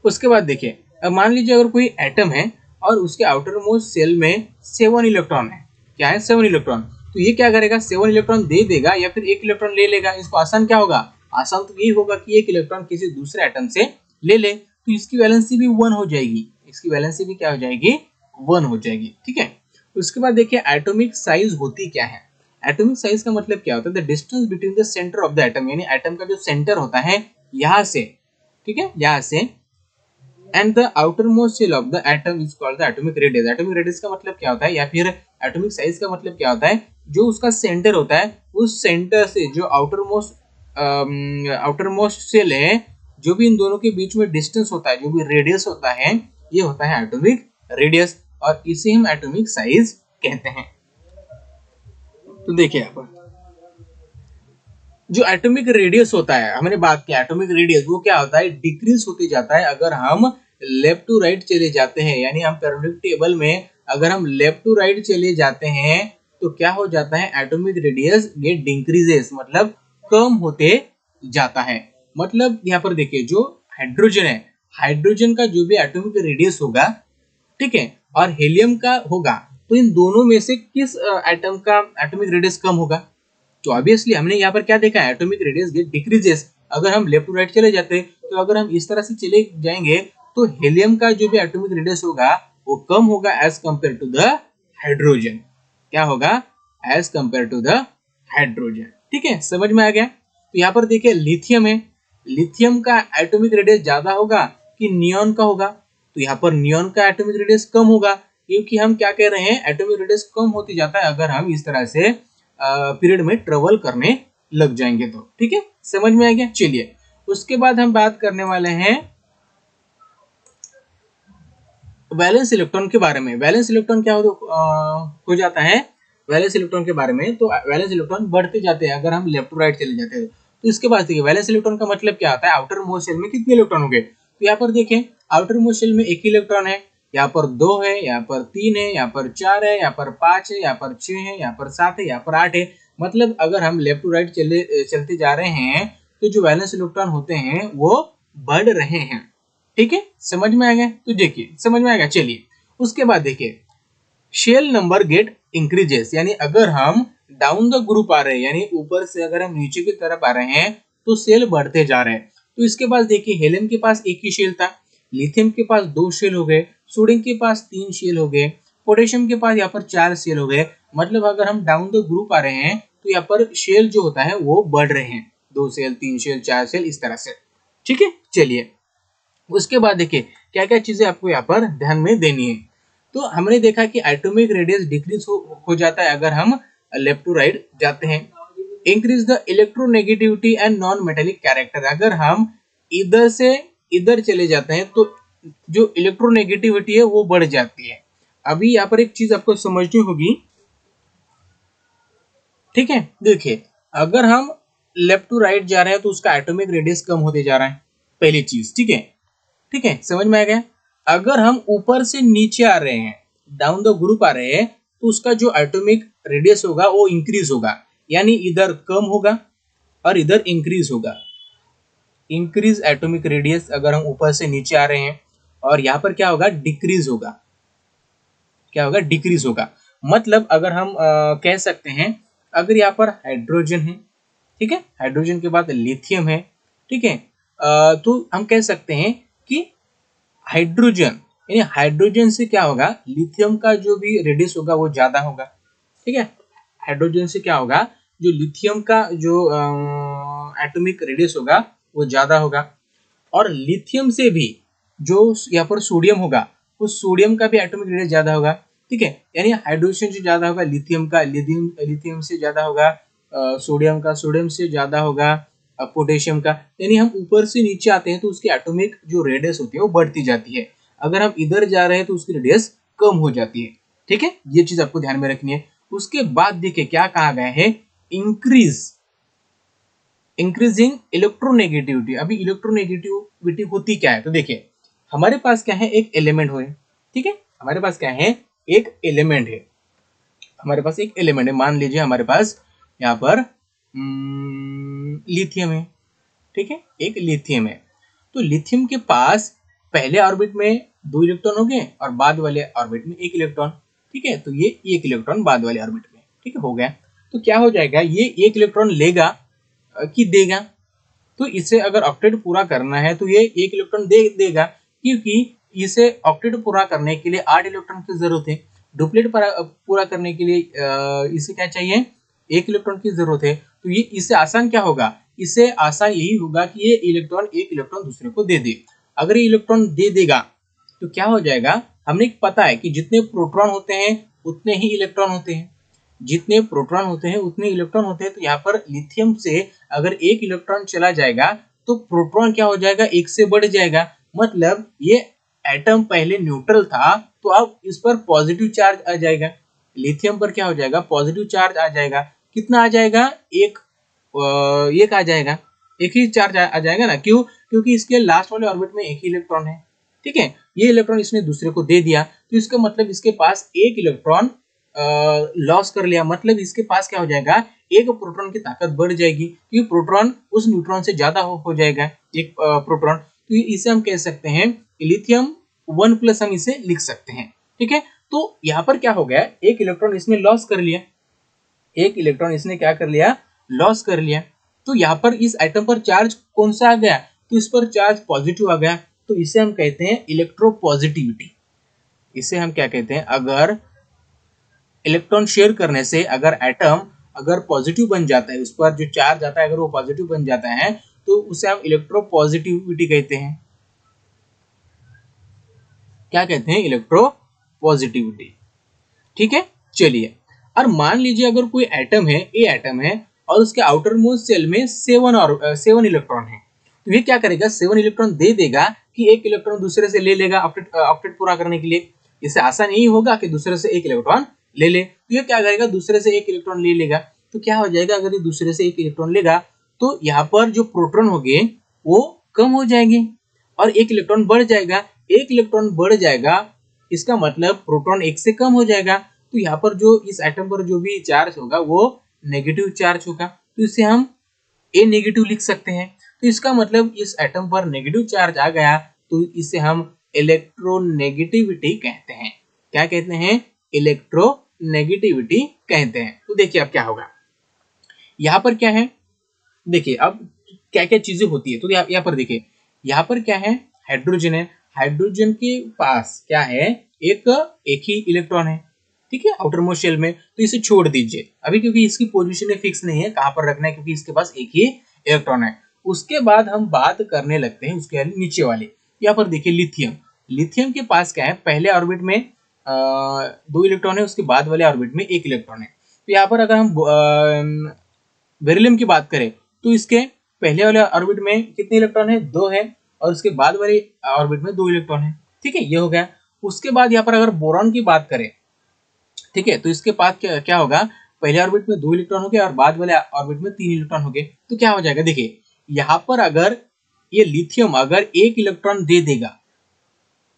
उसके बाद देखिए, अब मान लीजिए अगर कोई एटम है और उसके आउटर मोस्ट सेल में 7 इलेक्ट्रॉन है, क्या है, 7 इलेक्ट्रॉन, तो ये क्या करेगा, 7 इलेक्ट्रॉन दे देगा या फिर 1 इलेक्ट्रॉन ले लेगा। इसको आसान क्या होगा, आसान तो यही होगा कि 1 इलेक्ट्रॉन किसी दूसरे एटम से ले ले, तो इसकी वैलेंसी भी 1 हो जाएगी, इसकी वैलेंसी भी क्या हो जाएगी, 1 हो जाएगी, ठीक है। उसके बाद देखिए, एटॉमिक साइज होती क्या है। एटॉमिक साइज का मतलब क्या होता है, the distance between the centre of the atom, यानी एटम का जो सेंटर होता है यहाँ से, ठीक है, यहाँ से, and the outer most shell of the atom is called the atomic radius. Atomic radius का मतलब क्या होता है, या फिर एटॉमिक साइज का मतलब क्या होता है, जो उसका सेंटर होता है, उस सेंटर से जो आउटर मोस्ट शेल है, जो भी इन दोनों के बीच में डिस्टेंस होता है, जो भी रेडियस होता है, ये होता है एटॉमिक रेडियस, और इसे हम एटॉमिक साइज कहते हैं। तो देखिए यहाँ पर जो एटॉमिक रेडियस होता है, हमने बात किया एटॉमिक रेडियस, वो क्या होता है, डिक्रीज होते जाता है अगर हम लेफ्ट टू राइट चले जाते हैं। यानी हम पीरियोडिक टेबल में अगर हम लेफ्ट टू राइट चले जाते हैं तो क्या हो जाता है, एटॉमिक रेडियस गेट डिक्रीजेस, मतलब कम होते जाता है। मतलब यहाँ पर देखिए, जो हाइड्रोजन है, हाइड्रोजन का जो भी एटॉमिक रेडियस होगा, ठीक है, और हेलियम का होगा, तो इन दोनों में से किस एटम का एटॉमिक रेडियस कम होगा। तो ऑब्वियसली हमने यहाँ पर क्या देखा है, एटॉमिक रेडियस गेट डिक्रीजेस अगर हम लेफ्ट टू राइट चले जाते हैं। तो अगर हम इस तरह से चले जाएंगे तो हेलियम का जो भी एटॉमिक रेडियस होगा वो कम होगा as compare to the hydrogen. क्या होगा, as compare to the hydrogen, ठीक है, समझ में आ गया। तो यहाँ पर देखिए, लिथियम है, लिथियम का एटॉमिक रेडियस ज्यादा होगा कि नियॉन का होगा, तो यहाँ पर नियॉन का एटॉमिक रेडियस कम होगा, क्योंकि हम क्या कह रहे हैं, एटॉमिक रेडियस कम होती जाता है अगर हम इस तरह से पीरियड में ट्रेवल करने लग जाएंगे तो। ठीक है, समझ में आ गया। चलिए उसके बाद हम बात करने वाले हैं वैलेंस इलेक्ट्रॉन के बारे में। वैलेंस इलेक्ट्रॉन क्या हो जाता है वैलेंस इलेक्ट्रॉन के बारे में, तो वैलेंस इलेक्ट्रॉन बढ़ते जाते हैं अगर हम लेफ्ट टू राइट चले जाते हैं। तो इसके बाद देखिए वैलेंस इलेक्ट्रॉन का मतलब क्या आता है, आउटर मोस्ट शेल में कितने इलेक्ट्रॉन होंगे। तो यहाँ पर देखें आउटर मोस्ट शेल में एक ही इलेक्ट्रॉन है, यहाँ पर 2 है, यहाँ पर 3 है, यहाँ पर 4 है, यहाँ पर 5 है, यहाँ पर 6 है, यहाँ पर 7 है, यहाँ पर 8 है। मतलब अगर हम लेफ्ट टू राइट चलते जा रहे हैं तो जो वैलेंस इलेक्ट्रॉन होते हैं वो बढ़ रहे हैं। ठीक है, समझ में आ गया। तो देखिए समझ में आ गया। चलिए उसके बाद देखिए शेल नंबर गेट इंक्रीजेस, यानी अगर हम डाउन द ग्रुप आ रहे हैं, यानी ऊपर से अगर हम नीचे की तरफ आ रहे हैं तो सेल बढ़ते जा रहे हैं। तो इसके पास देखिए हेलियम के पास एक ही शेल था, लिथियम के पास 2 शेल हो गए, सोडियम के पास 3 शेल हो गए, पोटेशियम के पास यहाँ पर 4 शेल हो गए। मतलब अगर हम डाउन द ग्रुप आ रहे हैं तो यहाँ पर शेल जो होता है वो बढ़ रहे हैं, 2 शेल, 3 शेल, 4 शेल, इस तरह से। ठीक है, चलिए उसके बाद देखिए क्या क्या चीजें आपको यहाँ पर ध्यान में देनी है। तो हमने देखा कि एटॉमिक रेडियस डिक्रीज हो जाता है अगर हम लेफ्ट टू राइट जाते हैं। Increase the electronegativity and non metallic character, अगर हम इधर से इधर चले जाते हैं तो जो इलेक्ट्रोनेगेटिविटी है वो बढ़ जाती है। अभी यहाँ पर एक चीज आपको समझनी होगी। ठीक है, देखिए अगर हम लेफ्ट टू राइट जा रहे हैं तो उसका एटॉमिक रेडियस कम होते जा रहा है, पहली चीज। ठीक है, ठीक है, समझ में आ गया। अगर हम ऊपर से नीचे आ रहे हैं, डाउन द ग्रुप आ रहे हैं, तो उसका जो एटॉमिक रेडियस होगा वो इंक्रीज होगा, यानी इधर कम होगा और इधर इंक्रीज होगा। इंक्रीज एटॉमिक रेडियस अगर हम ऊपर से नीचे आ रहे हैं, और यहाँ पर क्या होगा, डिक्रीज होगा। क्या होगा, डिक्रीज होगा। मतलब अगर हम कह सकते हैं अगर यहाँ पर हाइड्रोजन है, ठीक है, हाइड्रोजन के बाद लिथियम है, ठीक है, तो हम कह सकते हैं कि हाइड्रोजन, यानी हाइड्रोजन से क्या होगा, लिथियम का जो भी रेडियस होगा वो ज्यादा होगा। ठीक है, हाइड्रोजन से क्या होगा, जो लिथियम का जो एटॉमिक रेडियस होगा वो ज्यादा होगा। और लिथियम से भी जो यहाँ पर सोडियम होगा, उस सोडियम का भी एटॉमिक रेडियस ज्यादा होगा। ठीक है, यानी हाइड्रोजन से ज्यादा होगा लिथियम का, लिथियम से ज्यादा होगा सोडियम का, सोडियम से ज्यादा होगा पोटेशियम का। यानी हम ऊपर से नीचे आते हैं तो उसकी एटॉमिक जो रेडियस होती है वो बढ़ती जाती है, अगर हम इधर जा रहे हैं तो उसकी रेडियस कम हो जाती है। ठीक है, ये चीज आपको ध्यान में रखनी है। उसके बाद देखिए क्या कहा गया है, इंक्रीजिंग इलेक्ट्रोनेगेटिविटी। अभी इलेक्ट्रोनेगेटिविटी होती क्या है, तो देखिए हमारे पास क्या है, एक एलिमेंट है। ठीक है, हमारे पास क्या है, एक एलिमेंट है। हमारे पास एक एलिमेंट है, मान लीजिए हमारे पास यहाँ पर लिथियम है। ठीक है, एक लिथियम है। तो लिथियम के पास पहले ऑर्बिट में 2 इलेक्ट्रॉन हो गए और बाद वाले ऑर्बिट में 1 इलेक्ट्रॉन। ठीक है, तो ये 1 इलेक्ट्रॉन बाद वाले ऑर्बिट में, ठीक है, हो गया। तो क्या हो जाएगा, ये 1 इलेक्ट्रॉन लेगा कि देगा। तो इसे अगर ऑक्टेट पूरा करना है तो ये 1 इलेक्ट्रॉन देगा, क्योंकि इसे ऑक्टेट पूरा करने के लिए 8 इलेक्ट्रॉन की जरूरत है। डुप्लेट पूरा करने के लिए इसे क्या चाहिए, 1 इलेक्ट्रॉन की जरूरत है। तो ये इससे आसान क्या होगा, इससे आसान यही होगा कि ये इलेक्ट्रॉन 1 इलेक्ट्रॉन दूसरे को दे दे। अगर ये इलेक्ट्रॉन दे देगा तो क्या हो जाएगा, हमने पता है कि जितने प्रोटॉन होते हैं उतने ही इलेक्ट्रॉन होते हैं, जितने प्रोटॉन होते हैं उतने इलेक्ट्रॉन होते हैं। तो यहाँ पर लिथियम से अगर 1 इलेक्ट्रॉन चला जाएगा तो प्रोटॉन क्या हो जाएगा, 1 से बढ़ जाएगा। मतलब ये एटम पहले न्यूट्रल था तो अब इस पर पॉजिटिव चार्ज आ जाएगा, लिथियम पर क्या हो जाएगा, पॉजिटिव चार्ज आ जाएगा। कितना आ जाएगा, एक आ जाएगा, एक ही चार्ज आ जाएगा ना। क्यों, क्योंकि इसके लास्ट वाले ऑर्बिट में 1 ही इलेक्ट्रॉन है। ठीक है, ये इलेक्ट्रॉन इसने दूसरे को दे दिया, तो इसका मतलब इसके पास 1 इलेक्ट्रॉन लॉस कर लिया। मतलब इसके पास क्या हो जाएगा, एक प्रोटॉन की ताकत बढ़ जाएगी, क्योंकि प्रोटॉन उस न्यूट्रॉन से ज्यादा हो जाएगा एक प्रोटॉन। तो इसे हम कह सकते हैं लिथियम 1+ हम इसे लिख सकते हैं। ठीक है, तो यहाँ पर क्या हो गया, 1 इलेक्ट्रॉन इसने लॉस कर लिया, 1 इलेक्ट्रॉन इसने क्या कर लिया, लॉस कर लिया। तो यहाँ पर इस एटम पर चार्ज कौन सा आ गया, तो इस पर चार्ज पॉजिटिव आ गया। तो इसे हम कहते हैं इलेक्ट्रोपॉजिटिविटी। इसे हम क्या कहते हैं, अगर इलेक्ट्रॉन शेयर करने से अगर एटम अगर पॉजिटिव बन जाता है, उस पर जो चार्ज आता है अगर वो पॉजिटिव बन जाता है, तो उसे हम इलेक्ट्रोपॉजिटिविटी कहते हैं। क्या कहते हैं, इलेक्ट्रो पॉजिटिविटी। ठीक है, चलिए। और मान लीजिए अगर कोई एटम है, ए एटम है, और उसके आउटर मोस्ट शेल में 7 इलेक्ट्रॉन है, तो ये क्या करेगा, 7 इलेक्ट्रॉन दे देगा कि एक इलेक्ट्रॉन दूसरे से ले लेगा ऑक्टेट पूरा करने के लिए। इससे आसान यही होगा कि दूसरे से एक इलेक्ट्रॉन ले ले। तो ये क्या करेगा, दूसरे से एक इलेक्ट्रॉन ले लेगा। तो क्या हो जाएगा, अगर ये दूसरे से एक इलेक्ट्रॉन लेगा तो यहाँ पर जो प्रोटॉन होंगे वो कम हो जाएंगे और एक इलेक्ट्रॉन बढ़ जाएगा। एक इलेक्ट्रॉन बढ़ जाएगा, इसका मतलब प्रोटॉन एक से कम हो जाएगा। तो यहाँ पर जो इस एटम पर जो भी चार्ज होगा वो नेगेटिव चार्ज होगा, तो इसे हम ए नेगेटिव लिख सकते हैं। तो इसका मतलब इस एटम पर नेगेटिव चार्ज आ गया, तो इसे हम इलेक्ट्रोनेगेटिविटी कहते हैं। क्या कहते हैं, इलेक्ट्रोनेगेटिविटी कहते हैं। तो देखिए अब क्या होगा, यहाँ पर क्या है, देखिए अब क्या क्या चीजें होती है। तो यहाँ पर देखिए, यहाँ पर क्या है, हाइड्रोजन है। हाइड्रोजन के पास क्या है, एक ही इलेक्ट्रॉन है, ठीक है, आउटर मोस्ट शेल में। तो इसे छोड़ दीजिए अभी, क्योंकि इसकी पोजीशन फिक्स नहीं है कहां पर रखना है, क्योंकि इसके पास एक ही इलेक्ट्रॉन है। उसके बाद हम बात करने लगते हैं उसके नीचे वाले। यहाँ पर देखिए लिथियम। लिथियम के पास क्या है, पहले ऑर्बिट में 2 इलेक्ट्रॉन है, उसके बाद वाले ऑर्बिट में 1 इलेक्ट्रॉन है। तो यहाँ पर अगर हम बेरिलियम की बात करें तो इसके पहले वाले ऑर्बिट में कितने इलेक्ट्रॉन है, 2 है, और उसके बाद वाले ऑर्बिट में 2 इलेक्ट्रॉन है। ठीक है, ये हो गया। उसके बाद यहाँ पर अगर बोरॉन की बात करें, ठीक है, तो इसके पास क्या होगा, पहले ऑर्बिट में 2 इलेक्ट्रॉन हो गए और बाद वाले ऑर्बिट में 3 इलेक्ट्रॉन हो गए। तो क्या हो जाएगा, देखिए यहाँ पर अगर ये लिथियम अगर 1 इलेक्ट्रॉन दे देगा,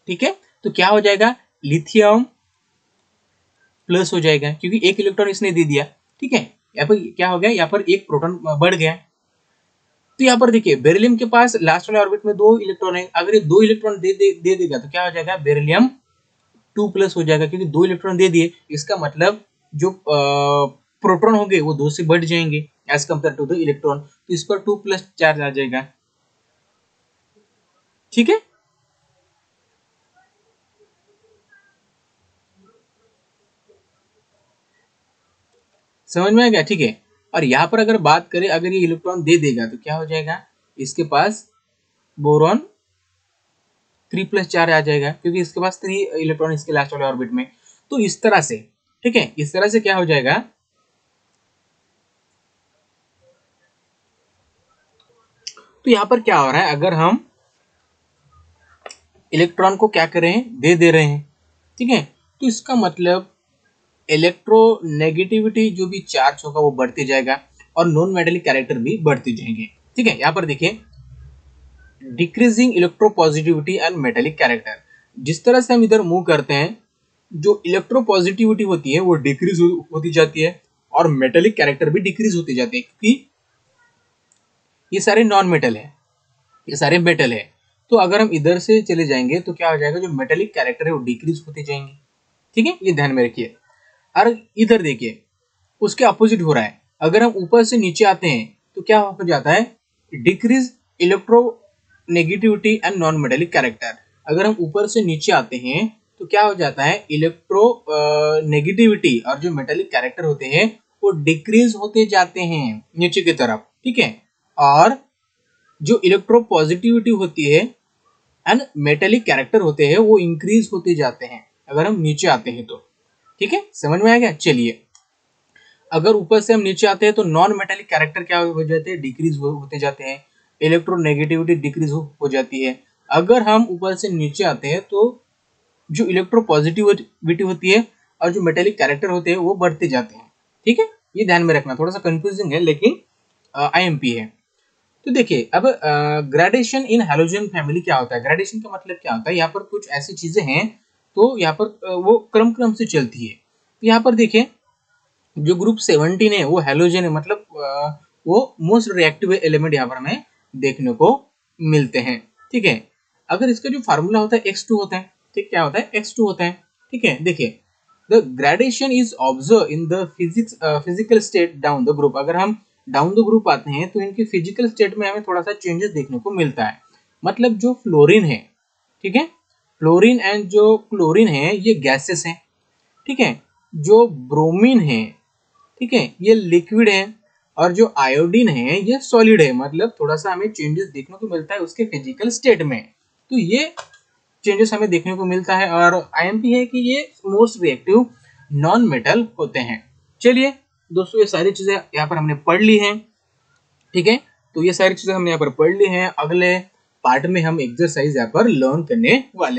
ठीक है, तो क्या हो जाएगा, लिथियम प्लस हो जाएगा, क्योंकि 1 इलेक्ट्रॉन इसने दे दिया। ठीक है, यहाँ पर क्या हो गया, यहाँ पर 1 प्रोटॉन बढ़ गया। तो यहाँ पर देखिए बेरिलियम के पास लास्ट वाले ऑर्बिट में 2 इलेक्ट्रॉन है, अगर ये 2 इलेक्ट्रॉन दे देगा तो क्या हो जाएगा, बेरिलियम 2 प्लस हो जाएगा, क्योंकि 2 इलेक्ट्रॉन दे दिए। इसका मतलब जो प्रोटॉन होंगे वो 2 से बढ़ जाएंगे as compare to the electron, तो इस पर 2 प्लस चार्ज आ जाएगा। ठीक है, समझ में आ गया। ठीक है, और यहाँ पर अगर बात करें, अगर ये इलेक्ट्रॉन दे देगा तो क्या हो जाएगा, इसके पास बोरॉन 3 प्लस चार्ज आ जाएगा, क्योंकि इसके पास 3 इलेक्ट्रॉन इसके लास्ट वाले ऑर्बिट में। तो इस तरह से, ठीक है, इस तरह से क्या हो जाएगा, तो यहाँ पर क्या हो रहा है, अगर हम इलेक्ट्रॉन को क्या कर रहे हैं, दे रहे हैं, ठीक है, तो इसका मतलब इलेक्ट्रोनेगेटिविटी जो भी चार्ज होगा वो बढ़ते जाएगा और नॉन मेटेलिक कैरेक्टर भी बढ़ते जाएंगे। ठीक है, यहाँ पर देखिए decreasing electropositivity and metallic character. जिस तरह से हम इधर मूव करते हैं, जो इलेक्ट्रोपॉजिटिविटी होती है वो डिक्रीज होती जाती है और मेटेलिक कैरेक्टर भी डिक्रीज होती जाती है, क्योंकि ये सारे नॉन मेटल है, ये सारे मेटल है। तो अगर हम इधर से चले जाएंगे तो क्या हो जाएगा, जो मेटेलिक कैरेक्टर है वो डिक्रीज होते जाएंगे। ठीक है, ये ध्यान में रखिए। और इधर देखिए उसके अपोजिट हो रहा है, अगर हम ऊपर से नीचे आते हैं तो क्या हो जाता है, decrease electronegativity and non metallic character. अगर हम ऊपर से नीचे आते हैं तो क्या हो जाता है, इलेक्ट्रो नेगेटिविटी और जो मेटेलिक कैरेक्टर होते हैं वो डिक्रीज होते जाते हैं नीचे की तरफ। ठीक है, और जो इलेक्ट्रो पॉजिटिविटी होती है एंड मेटेलिक कैरेक्टर होते हैं वो इंक्रीज होते जाते हैं अगर हम नीचे आते हैं तो। ठीक है, समझ में आ गया। चलिए, अगर ऊपर से हम नीचे आते हैं तो नॉन मेटेलिक कैरेक्टर क्या हो जाते हैं, डिक्रीज होते जाते हैं, इलेक्ट्रोनेगेटिविटी डिक्रीज हो जाती है। अगर हम ऊपर से नीचे आते हैं तो जो इलेक्ट्रो पॉजिटिविटी होती है और जो मेटेलिक कैरेक्टर होते हैं वो बढ़ते जाते हैं। ठीक है, ये ध्यान में रखना, थोड़ा सा कंफ्यूजिंग है लेकिन आईएमपी है। तो देखिए अब ग्रेडेशन इन हैलोजन फैमिली क्या होता है, ग्रेडेशन का मतलब क्या होता है, यहाँ पर कुछ ऐसी चीजें हैं तो यहाँ पर वो क्रम से चलती है। तो यहाँ पर देखिए जो ग्रुप 17 है वो हैलोजन है, मतलब वो मोस्ट रिएक्टिव एलिमेंट यहाँ पर हमें देखने को मिलते हैं। ठीक है, अगर इसका जो फार्मूला होता है X2 होता है, ठीक, क्या होता है, X2 होता है। ठीक है, देखिए the gradation is observe in the physical state down the group. अगर हम डाउन द ग्रुप आते हैं तो इनके फिजिकल स्टेट में हमें थोड़ा सा चेंजेस देखने को मिलता है। मतलब जो फ्लोरीन है, ठीक है, फ्लोरीन एंड जो क्लोरीन है ये गैसेस हैं। ठीक है, जो ब्रोमीन है, ठीक है, ये लिक्विड है, और जो आयोडीन है ये सॉलिड है। मतलब थोड़ा सा हमें चेंजेस देखने को मिलता है उसके फिजिकल स्टेट में। तो ये चेंजेस हमें देखने को मिलता है, और आईएमपी है कि ये मोस्ट रिएक्टिव नॉन मेटल होते हैं। चलिए दोस्तों, ये सारी चीजें यहाँ पर हमने पढ़ ली हैं, ठीक है। तो ये सारी चीजें हमने यहाँ पर पढ़ ली हैं। अगले पार्ट में हम एक्सरसाइज यहाँ पर लर्न करने वाले